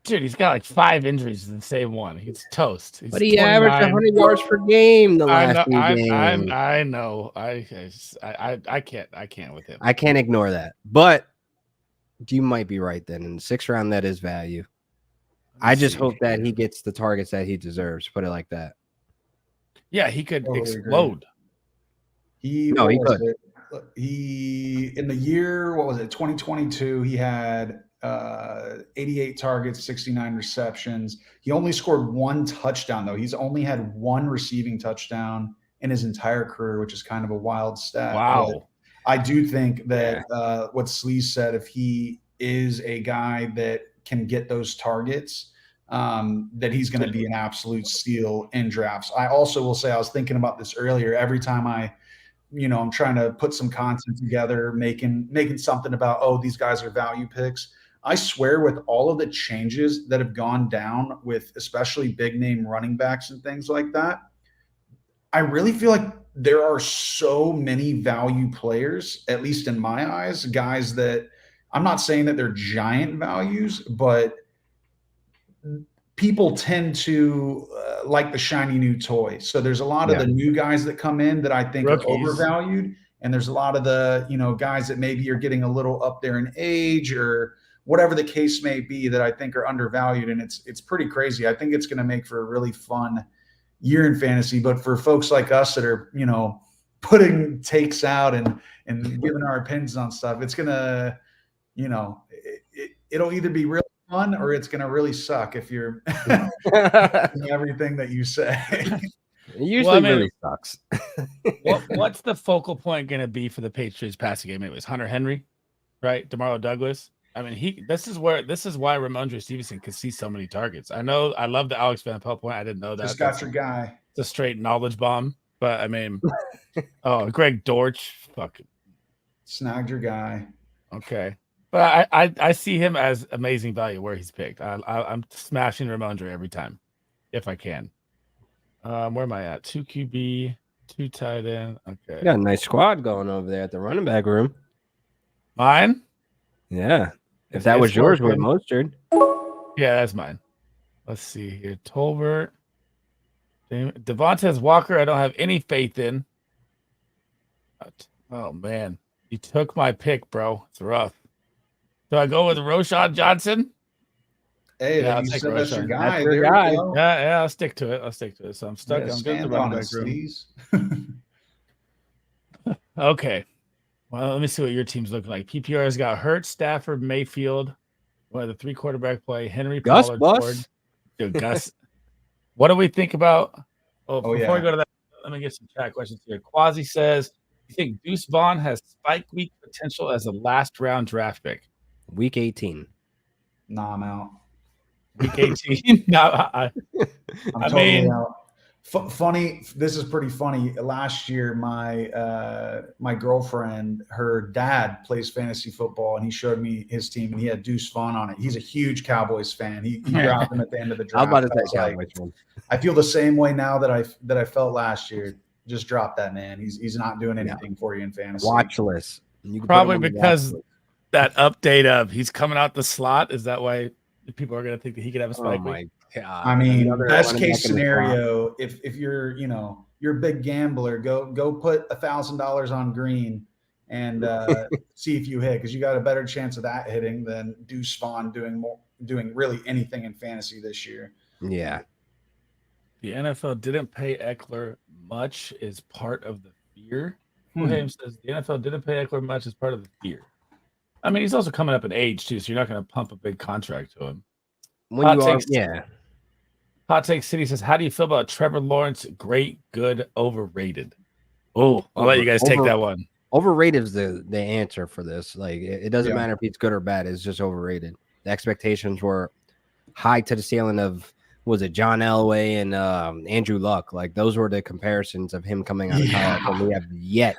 Dude, he's got like 5 injuries in the same one. He's toast. He's But he averaged 100 yards per game the last few games. I know. I can't with him. I can't ignore that. But you might be right then. In the 6th round, that is value. I just hope that he gets the targets that he deserves. Put it like that. Yeah, he could explode. He could. He in the year, what was it, 2022, he had 88 targets, 69 receptions. He only scored 1 touchdown, though. He's only had 1 receiving touchdown in his entire career, which is kind of a wild stat. Wow. But I do think that what Sleeze said, if he is a guy that can get those targets, that he's going to be an absolute steal in drafts. I also will say, I was thinking about this earlier. Every time I'm trying to put some content together, making something about, these guys are value picks. I swear, with all of the changes that have gone down with especially big name running backs and things like that, I really feel like there are so many value players, at least in my eyes, guys that I'm not saying that they're giant values, but people tend to like the shiny new toy. So there's a lot of the new guys that come in that I think are overvalued. And there's a lot of the, guys that maybe are getting a little up there in age or whatever the case may be that I think are undervalued. And it's pretty crazy. I think it's going to make for a really fun year in fantasy. But for folks like us that are, putting takes out and giving our opinions on stuff, it's going to, it'll either be really fun or it's going to really suck if you're everything that you say. It usually really sucks. What's the focal point going to be for the Patriots passing game? It was Hunter Henry, right? DeMarco Douglas. I mean, this is why Ramondre Stevenson could see so many targets. I love the Alex Van Pelt point. I didn't know that. Just got your guy. It's a straight knowledge bomb. But I mean, Greg Dortch, fucking snagged your guy. Okay. But I see him as amazing value where he's picked. I'm smashing Ramondre every time, if I can. Where am I at? 2 QB, 2 tight end. Okay. You got a nice squad going over there at the running back room. Mine? Yeah. If that was yours with Mostert. Yeah, that's mine. Let's see here. Tolbert. Devontae Walker, I don't have any faith in. Oh, man. You took my pick, bro. It's rough. Do I go with Roschon Johnson? Hey, yeah, you said that's your guy. That's your guy. Yeah, I'll stick to it. So I'm stuck. I'm good. Okay. Well, let me see what your team's looking like. PPR has got Hurts, Stafford, Mayfield. One of the 3 quarterback play. Henry, Gus Pollard, Bus. Dude, Gus. What do we think about? Before yeah. we go to that, let me get some chat questions here. Quasi says, "You think Deuce Vaughn has spike week potential as a last round draft pick?" Week 18. Nah, I'm out. Week 18. No, I'm totally out. Funny. This is pretty funny. Last year, my girlfriend, her dad plays fantasy football, and he showed me his team, and he had Deuce Vaughn on it. He's a huge Cowboys fan. He grabbed him at the end of the draft. How about Cowboys one? I feel the same way now that I felt last year. Just drop that man. He's not doing anything for you in fantasy. Watchless. Probably because that update of he's coming out the slot. Is that why people are going to think that he could have a spike week? God. I mean, best case scenario, if you're you're a big gambler, go put $1,000 on green and see if you hit, because you got a better chance of that hitting than Deuce Vaughn doing really anything in fantasy this year. Yeah. The NFL didn't pay Eckler much is part of the fear. William says the NFL didn't pay Eckler much as part of the fear. I mean, he's also coming up in age too, so you're not going to pump a big contract to him. Hot Take City says, "How do you feel about Trevor Lawrence? Great, good, overrated?" Oh, I'll let you guys take that one. Overrated is the answer for this. Like, it doesn't matter if he's good or bad. It's just overrated. The expectations were high to the ceiling of, was it John Elway and Andrew Luck? Like, those were the comparisons of him coming out of college. And we have yet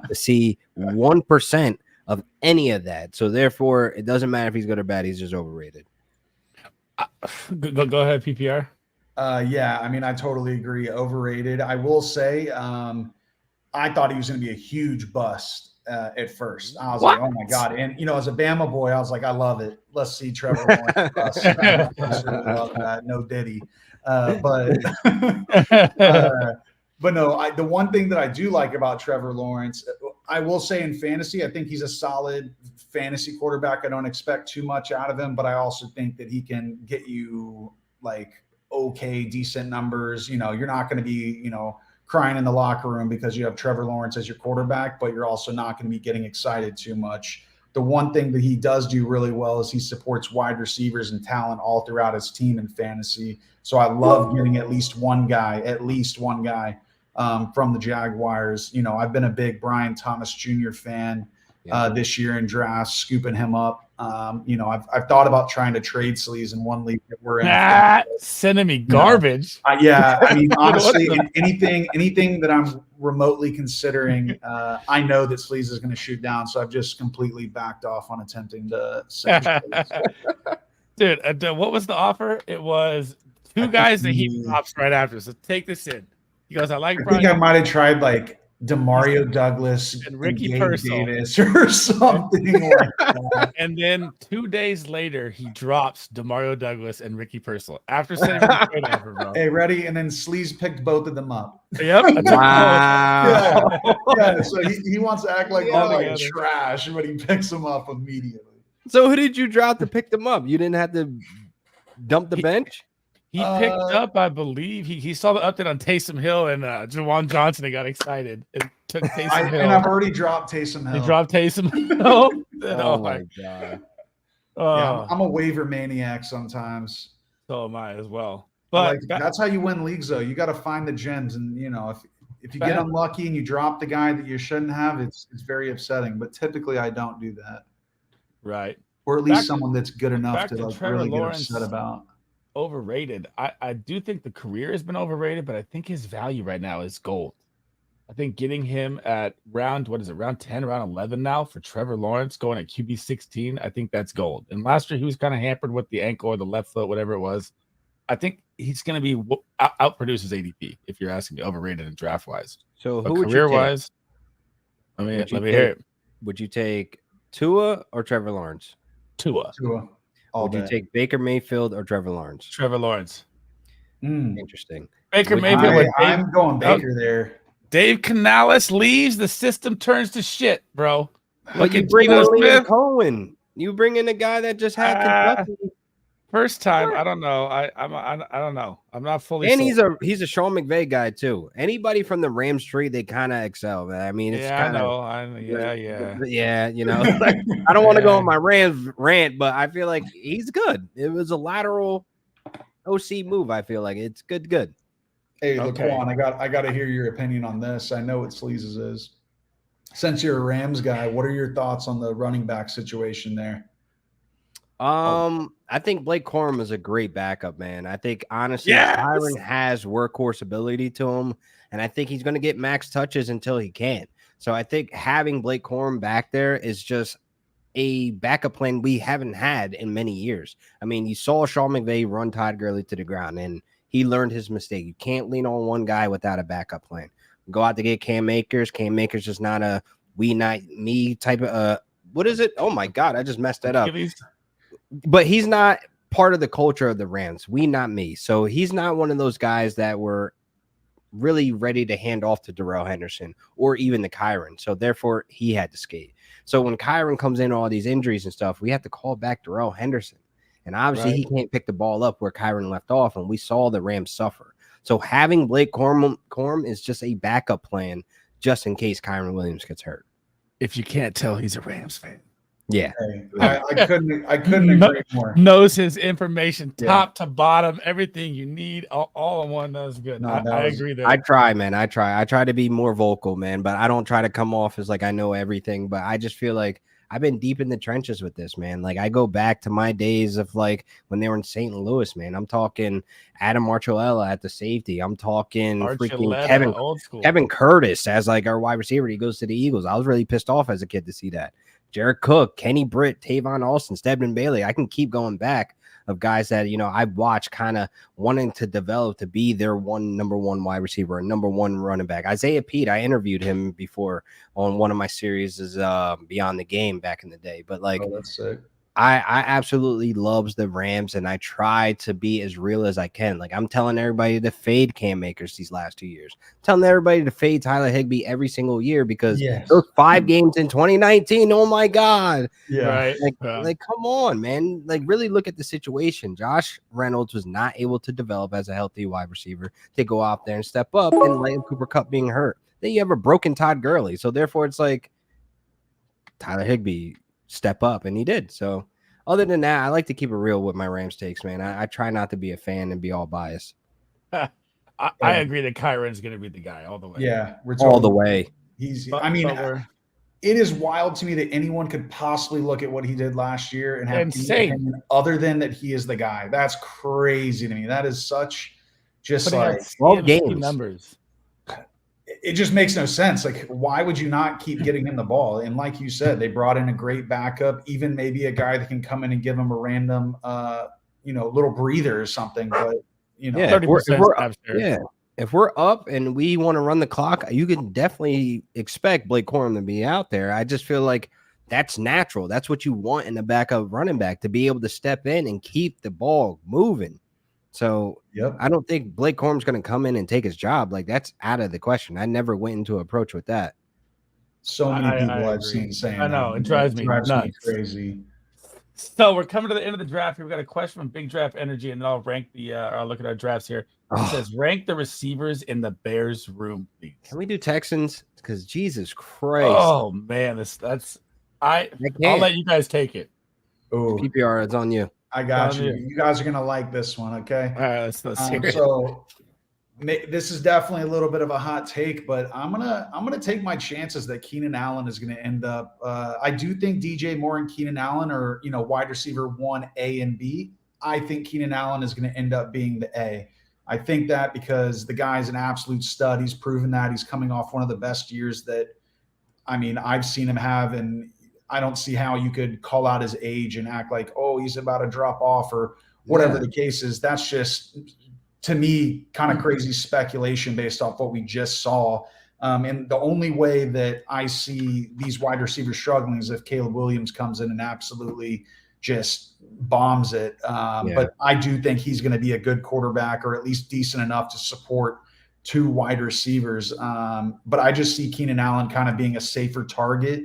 to see 1% of any of that. So therefore, it doesn't matter if he's good or bad. He's just overrated. Go ahead, PPR. Yeah, I mean, I totally agree. Overrated. I will say, I thought he was going to be a huge bust at first. I was like, oh my God. And, as a Bama boy, I was like, I love it. Let's see Trevor Lawrence. I absolutely love that. No Diddy. But no, the one thing that I do like about Trevor Lawrence, I will say in fantasy, I think he's a solid fantasy quarterback. I don't expect too much out of him, but I also think that he can get you like okay, decent numbers. You're not going to be, crying in the locker room because you have Trevor Lawrence as your quarterback, but you're also not going to be getting excited too much. The one thing that he does do really well is he supports wide receivers and talent all throughout his team in fantasy. So I love getting at least one guy from the Jaguars. I've been a big Brian Thomas Jr. fan this year in drafts, scooping him up. I've thought about trying to trade Sleaze in one league that we're in. Sending me garbage. I mean, honestly, anything that I'm remotely considering, I know that Sleaze is going to shoot down. So I've just completely backed off on attempting to send Dude, what was the offer? It was two guys that he drops right after. So take this in. He goes, I think I might have tried like Demario Douglas and Ricky Davis or something like that. And then 2 days later, he drops Demario Douglas and Ricky Purcell after sending me a trade offer, bro. Hey, ready? And then Sleaze picked both of them up. Yep. Wow. Yeah. So he wants to act like trash, but he picks them up immediately. So who did you drop to pick them up? You didn't have to dump the bench? He picked up, I believe, he saw the update on Taysom Hill and Jawan Johnson and got excited and took Taysom Hill. And I've already dropped Taysom Hill. He dropped Taysom Hill? Oh my God. Yeah, I'm a waiver maniac sometimes. So am I as well. But that's how you win leagues, though. You got to find the gems. And, if you get unlucky and you drop the guy that you shouldn't have, it's very upsetting. But typically I don't do that. Right. Or at least someone that's good enough to really get upset about. Overrated. I do think the career has been overrated, but I think his value right now is gold. I think getting him at round 10, round 11 now for Trevor Lawrence going at QB 16, I think that's gold. And last year he was kind of hampered with the ankle or the left foot, whatever it was. I think he's going to be outproduce his ADP if you're asking me, overrated and draft wise. So but who career wise? Let me hear it. Would you take Tua or Trevor Lawrence? Tua. Would you take Baker Mayfield or Trevor Lawrence? Trevor Lawrence. Interesting. Baker Mayfield. I'm going Baker there. Dave Canales leaves, the system turns to shit, bro. But you bring in Cohen. You bring in a guy that just had Kentucky. First time, I don't know. I don't know. I'm not fully. And he's a Sean McVay guy too. Anybody from the Rams tree, they kind of excel. I mean, it's kind of yeah. I don't want to go on my Rams rant, but I feel like he's good. It was a lateral OC move. I feel like it's good. Hey, Laquan, I got to hear your opinion on this. I know what Sleaze's is. Since you're a Rams guy, what are your thoughts on the running back situation there? I think Blake Corum is a great backup, man. I think honestly, Tyron has workhorse ability to him, and I think he's going to get max touches until he can't. So I think having Blake Corum back there is just a backup plan we haven't had in many years. I mean, you saw Sean McVay run Todd Gurley to the ground, and he learned his mistake. You can't lean on one guy without a backup plan. Go out to get Cam Akers. Cam Akers is not a we, not me type of what is it? Oh my God, I just messed that up. But he's not part of the culture of the Rams. We, not me. So he's not one of those guys that were really ready to hand off to Darrell Henderson or even to Kyron. So therefore, he had to skate. So when Kyron comes in, all these injuries and stuff, we have to call back Darrell Henderson. And obviously, he can't pick the ball up where Kyron left off. And we saw the Rams suffer. So having Blake Corum is just a backup plan just in case Kyron Williams gets hurt. If you can't tell, he's a Rams fan. Yeah, I couldn't agree more. Knows his information top to bottom, everything you need, all in one. That was good. No, I agree there. I try, man. I try to be more vocal, man, but I don't try to come off as like I know everything. But I just feel like I've been deep in the trenches with this, man. Like I go back to my days of like when they were in St. Louis, man. I'm talking Adam Marcellella at the safety. I'm talking freaking Kevin Curtis as like our wide receiver. He goes to the Eagles. I was really pissed off as a kid to see that. Jared Cook, Kenny Britt, Tavon Austin, Stedman Bailey. I can keep going back. of guys that, I watched kind of wanting to develop to be their number one wide receiver, or number one running back. Isaiah Pete, I interviewed him before on one of my series is Beyond the Game back in the day. But like, that's sick. I absolutely loves the Rams, and I try to be as real as I can. Like, I'm telling everybody to fade Cam Akers these last 2 years. I'm telling everybody to fade Tyler Higbee every single year because those 5 games in 2019, oh my God. Yeah. Right. Like, come on, man. Like, really look at the situation. Josh Reynolds was not able to develop as a healthy wide receiver to go out there and step up, and Liam Cooper Kupp being hurt. Then you have a broken Todd Gurley. So therefore, it's like Tyler Higbee step up, and he did. So other than that, I like to keep it real with my Rams takes, man. I try not to be a fan and be all biased. I agree that Kyron's going to be the guy all the way. Yeah, all the way. It is wild to me that anyone could possibly look at what he did last year and have any opinion other than that he is the guy. That's crazy to me. That is such just like 12 games numbers. It just makes no sense. Like, why would you not keep getting him the ball? And like you said, they brought in a great backup, even maybe a guy that can come in and give him a random, little breather or something. But, 30%. If we're up and we want to run the clock, you can definitely expect Blake Corum to be out there. I just feel like that's natural. That's what you want in the backup running back, to be able to step in and keep the ball moving. So I don't think Blake Corum's going to come in and take his job. Like, that's out of the question. I never went into approach with that. So many people I've seen saying I know. It drives me nuts. Crazy. So we're coming to the end of the draft here. We've got a question from Big Draft Energy, and then I'll rank I'll look at our drafts here. It says, rank the receivers in the Bears room, please. Can we do Texans? Because Jesus Christ. Oh, man. I'll let you guys take it. Oh, PPR, it's on you. I got you. You guys are going to like this one, okay? All right, let's see it. So this is definitely a little bit of a hot take, but I'm gonna take my chances that Keenan Allen is going to end up. I do think DJ Moore and Keenan Allen are wide receiver 1 A and B. I think Keenan Allen is going to end up being the A. I think that because the guy's an absolute stud. He's proven that. He's coming off one of the best years that I've seen him have, and I don't see how you could call out his age and act like, oh, he's about to drop off or whatever the case is. That's just, to me, kind of crazy speculation based off what we just saw. And the only way that I see these wide receivers struggling is if Caleb Williams comes in and absolutely just bombs it. But I do think he's going to be a good quarterback, or at least decent enough to support 2 wide receivers. But I just see Keenan Allen kind of being a safer target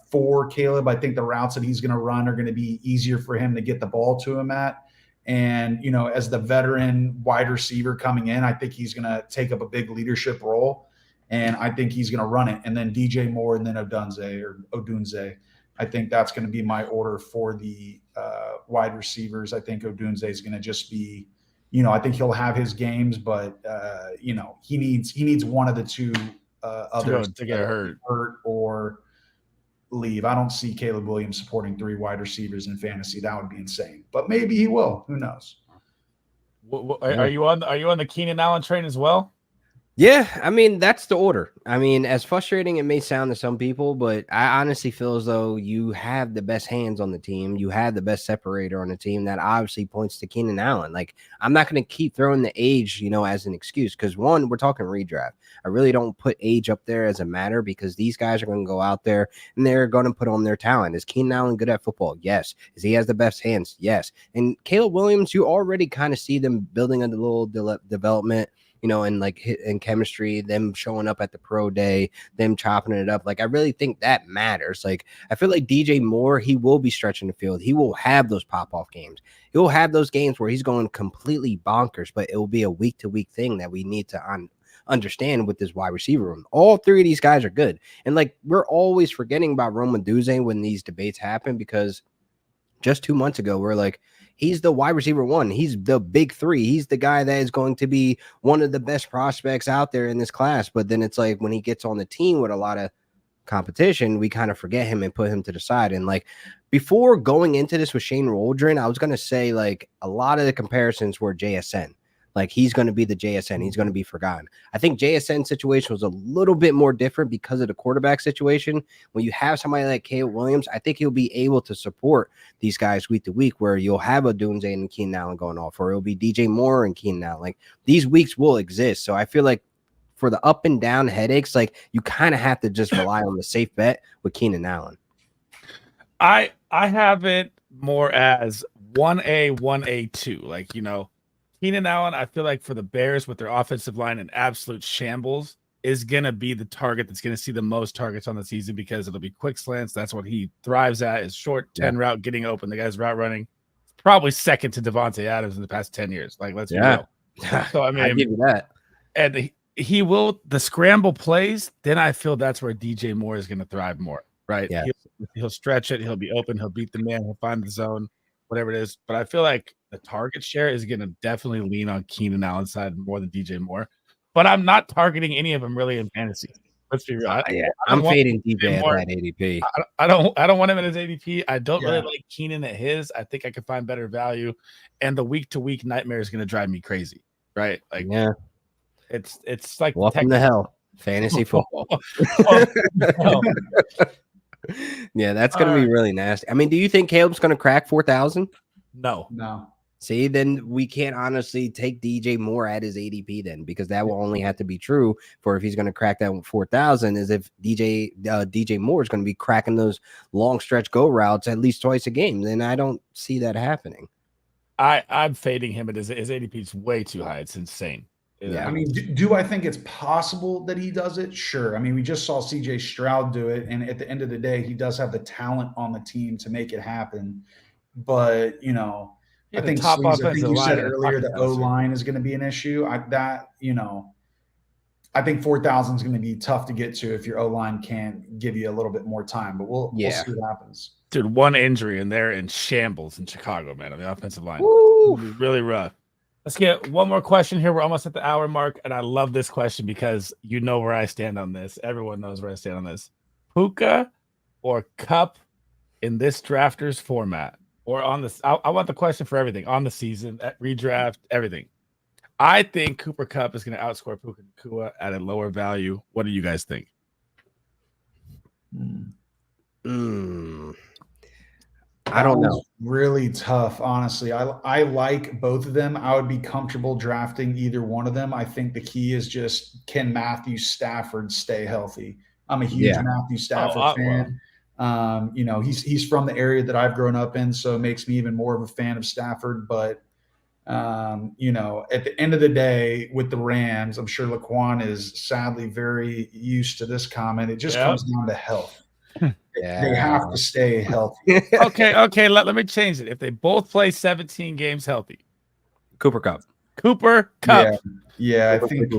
for Caleb. I think the routes that he's going to run are going to be easier for him to get the ball to him at. And, as the veteran wide receiver coming in, I think he's going to take up a big leadership role, and I think he's going to run it. And then DJ Moore and then Odunze. I think that's going to be my order for the wide receivers. I think Odunze is going to just be, I think he'll have his games, but, he needs one of the 2 others to get hurt or leave. I don't see Caleb Williams supporting 3 wide receivers in fantasy. That would be insane, but maybe he will. Who knows? Are you on the Keenan Allen train as well? Yeah, that's the order. As frustrating it may sound to some people, but I honestly feel as though you have the best hands on the team. You have the best separator on the team. That obviously points to Keenan Allen. Like, I'm not going to keep throwing the age, as an excuse, because one, we're talking redraft. I really don't put age up there as a matter, because these guys are going to go out there and they're going to put on their talent. Is Keenan Allen good at football? Yes. Is he has the best hands? Yes. And Caleb Williams, you already kind of see them building a little development, and like hit and chemistry, them showing up at the pro day, them chopping it up. Like, I really think that matters. Like, I feel like DJ Moore, he will be stretching the field. He will have those pop-off games. He'll have those games where he's going completely bonkers, but it will be a week-to-week thing that we need to understand with this wide receiver room. All 3 of these guys are good. And like, we're always forgetting about Rome Odunze when these debates happen, because just 2 months ago, we're like, he's the wide receiver 1. He's the big 3. He's the guy that is going to be one of the best prospects out there in this class. But then it's like, when he gets on the team with a lot of competition, we kind of forget him and put him to the side. And like, before going into this with Shane Waldron, I was going to say, like, a lot of the comparisons were JSN. like he's going to be the JSN. He's going to be forgotten. I think JSN situation was a little bit more different because of the quarterback situation. When you have somebody like Caleb Williams, I think he'll be able to support these guys week to week, where you'll have a Dunze and Keenan Allen going off, or it'll be DJ Moore and Keenan Allen. Like these weeks will exist. So I feel like for the up and down headaches, like you kind of have to just rely on the safe bet with Keenan Allen. I have it more as 1A, 1A2. Like, Keenan Allen, I feel like for the Bears with their offensive line in absolute shambles, is going to be the target that's going to see the most targets on the season because it'll be quick slants. That's what he thrives at, is short 10 route, getting open. The guy's route running. Probably second to Devontae Adams in the past 10 years. Like, let's be real. So, I mean, I give you that. And he will, the scramble plays, then I feel that's where DJ Moore is going to thrive more, right? Yeah. He'll stretch it. He'll be open. He'll beat the man. He'll find the zone, whatever it is. But I feel like the target share is going to definitely lean on Keenan Allen's side more than DJ Moore. But I'm not targeting any of them really in fantasy. Let's be real. I'm fading DJ at that ADP. I don't want him in his ADP. I don't really like Keenan at his. I think I could find better value. And the week-to-week nightmare is going to drive me crazy, right? Like, it's like welcome to hell, fantasy football. Yeah, that's going to be really nasty. I mean, do you think Caleb's going to crack 4,000? No. See, then we can't honestly take DJ Moore at his ADP then, because that will only have to be true for if he's going to crack that 4,000, is if DJ Moore is going to be cracking those long stretch go routes at least twice a game. Then I don't see that happening. I'm fading him, but his ADP is way too high. It's insane. Yeah, I mean, do I think it's possible that he does it? Sure. I mean, we just saw CJ Stroud do it, and at the end of the day, he does have the talent on the team to make it happen. But I think you said earlier the O-line is going to be an issue. I think 4,000 is going to be tough to get to if your O-line can't give you a little bit more time. But we'll see what happens. Dude, one injury and they're in shambles in Chicago, man, on the offensive line. Really rough. Let's get one more question here. We're almost at the hour mark, and I love this question because you know where I stand on this. Everyone knows where I stand on this. Puka or Cup in this drafters format, or on this? I want the question for everything on the season, at redraft, everything. I think Cooper Kupp is going to outscore Puka Nacua at a lower value. What do you guys think? I don't know. Really tough, honestly. I like both of them. I would be comfortable drafting either one of them. I think the key is just, can Matthew Stafford stay healthy? I'm a huge Matthew Stafford fan. He's from the area that I've grown up in, so it makes me even more of a fan of Stafford. But at the end of the day, with the Rams, I'm sure Laquan is sadly very used to this comment. It just comes down to health. They have to stay healthy. Okay. Let me change it. If they both play 17 games healthy, Cooper Kupp. Yeah, I think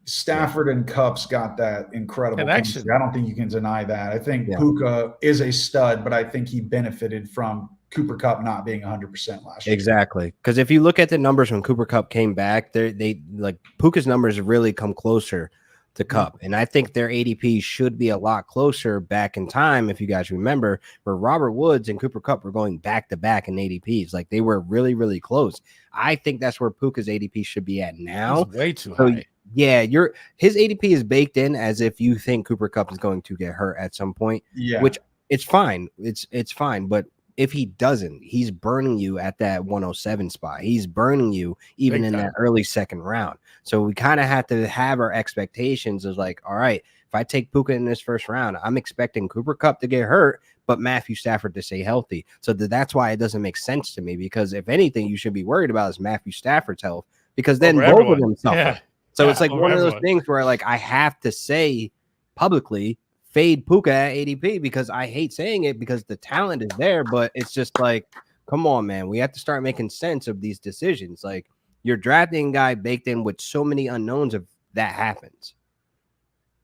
Stafford and Kupp's got that incredible connection. I don't think you can deny that. I think Puka is a stud, but I think he benefited from Cooper Kupp not being 100% last year. Exactly. Because if you look at the numbers when Cooper Kupp came back, they like Puka's numbers really come closer to Kupp. And I think their ADP should be a lot closer back in time, if you guys remember, where Robert Woods and Cooper Kupp were going back to back in ADPs. Like they were really, really close. I think that's where Puka's ADP should be at now. It's way too high. Yeah, his ADP is baked in as if you think Cooper Kupp is going to get hurt at some point. Yeah, which it's fine. It's fine. But if he doesn't, he's burning you at that 107 spot. He's burning you even in that early second round. So we kind of have to have our expectations of like, all right, if I take Puka in this first round, I'm expecting Cooper Kupp to get hurt, but Matthew Stafford to stay healthy. So that's why it doesn't make sense to me, because if anything, you should be worried about is Matthew Stafford's health, because then both of them suffer. Yeah. So it's like one of those things where like I have to say publicly, fade Puka at ADP, because I hate saying it because the talent is there, but it's just like, come on, man. We have to start making sense of these decisions. Like you're drafting a guy baked in with so many unknowns if that happens.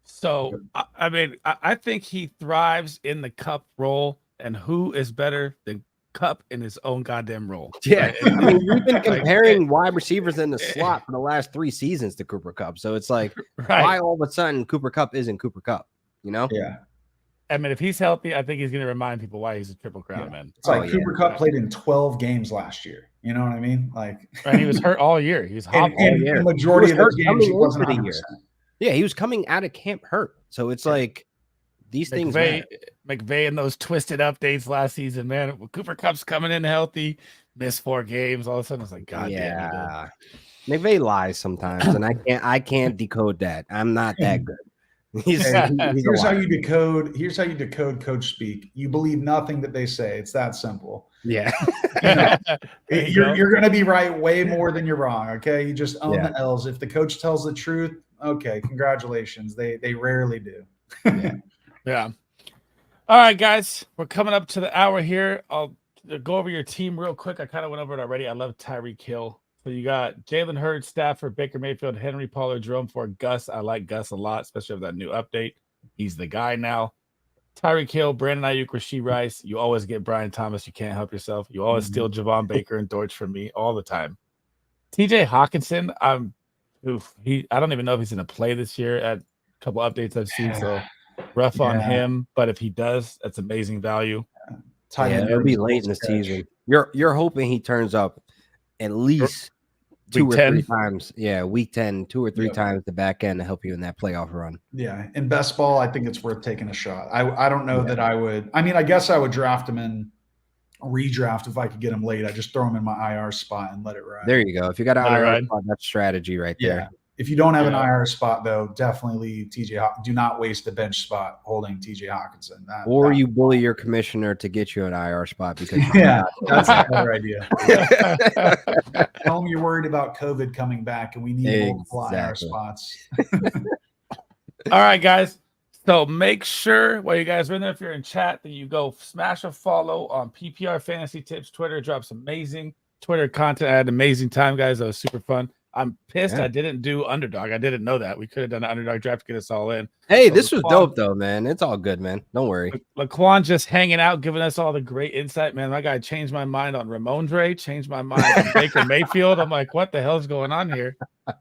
So, I mean, I think he thrives in the Kupp role, and who is better than Kupp in his own goddamn role? Yeah. I mean, we've been comparing wide receivers in the slot for the last 3 seasons to Cooper Kupp. So it's like, why all of a sudden Cooper Kupp isn't Cooper Kupp? You know? Yeah. I mean, if he's healthy, I think he's going to remind people why he's a Triple Crown man. It's like Cooper Kupp played in 12 games last year. You know what I mean? Like, and he was hurt all year. He was hobbling all year. The majority of those games, he wasn't 100%. Yeah, he was coming out of camp hurt. So it's like these things. McVay and those twisted updates last season, man. Cooper Kupp's coming in healthy, missed 4 games. All of a sudden, it's like, God damn. McVay lies sometimes, and I can't decode that. I'm not that good. Here's how you decode. Here's how you decode coach speak. You believe nothing that they say. It's that simple. Yeah, you're going to be right way more than you're wrong. Okay, you just own the L's. If the coach tells the truth, okay, congratulations. They rarely do. Yeah. All right, guys, we're coming up to the hour here. I'll go over your team real quick. I kind of went over it already. I love Tyreek Hill. So you got Jalen Hurts, Stafford, Baker Mayfield, Henry, Pollard, Jerome Ford, Gus. I like Gus a lot, especially with that new update. He's the guy now. Tyreek Hill, Brandon Ayuk, Rashee Rice. You always get Brian Thomas. You can't help yourself. You always steal Javon Baker and Deutsch from me all the time. TJ Hawkinson, I don't even know if he's going to play this year at a couple updates I've seen. So rough on him. But if he does, that's amazing value. It'll be late in the season. You're hoping he turns up at least 2 or 3 times. Yeah, week 10, 2 or 3 times the back end to help you in that playoff run. Yeah, in best ball, I think it's worth taking a shot. I don't know that I would. I mean, I guess I would draft him in redraft if I could get him late. I just throw him in my IR spot and let it ride. There you go. If you got an IR spot, that's strategy right there. If you don't have an IR spot, though, definitely leave TJ. Do not waste the bench spot holding TJ Hawkinson. You bully your commissioner to get you an IR spot because that's a better idea. Tell him you're worried about COVID coming back and we need multiple IR spots. All right, guys. So make sure while you guys are in there, if you're in chat, that you go smash a follow on PPR Fantasy Tips. Twitter drops amazing Twitter content. I had an amazing time, guys. That was super fun. I'm pissed I didn't do underdog. I didn't know that. We could have done an underdog draft to get us all in. Hey, this was dope, though, man. It's all good, man. Don't worry. Laquan just hanging out, giving us all the great insight, man. My guy changed my mind on Ramondre, changed my mind on Baker Mayfield. I'm like, what the hell's going on here? All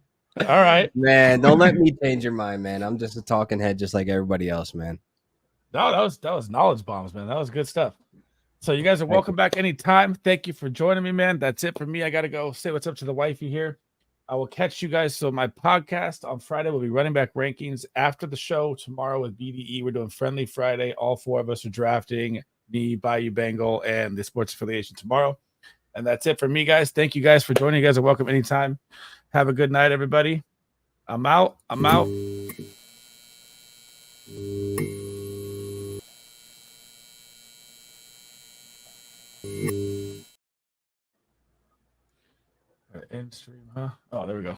right. Man, don't let me change your mind, man. I'm just a talking head just like everybody else, man. No, that was knowledge bombs, man. That was good stuff. So you guys are welcome back anytime. Thank you for joining me, man. That's it for me. I got to go say what's up to the wifey here. I will catch you guys. So my podcast on Friday will be running back rankings after the show tomorrow with BDE. We're doing Friendly Friday. All 4 of us are drafting me, Bayou Bengal, and the sports affiliation tomorrow. And that's it for me, guys. Thank you guys for joining. You guys are welcome anytime. Have a good night, everybody. I'm out. End stream, huh? Oh, there we go.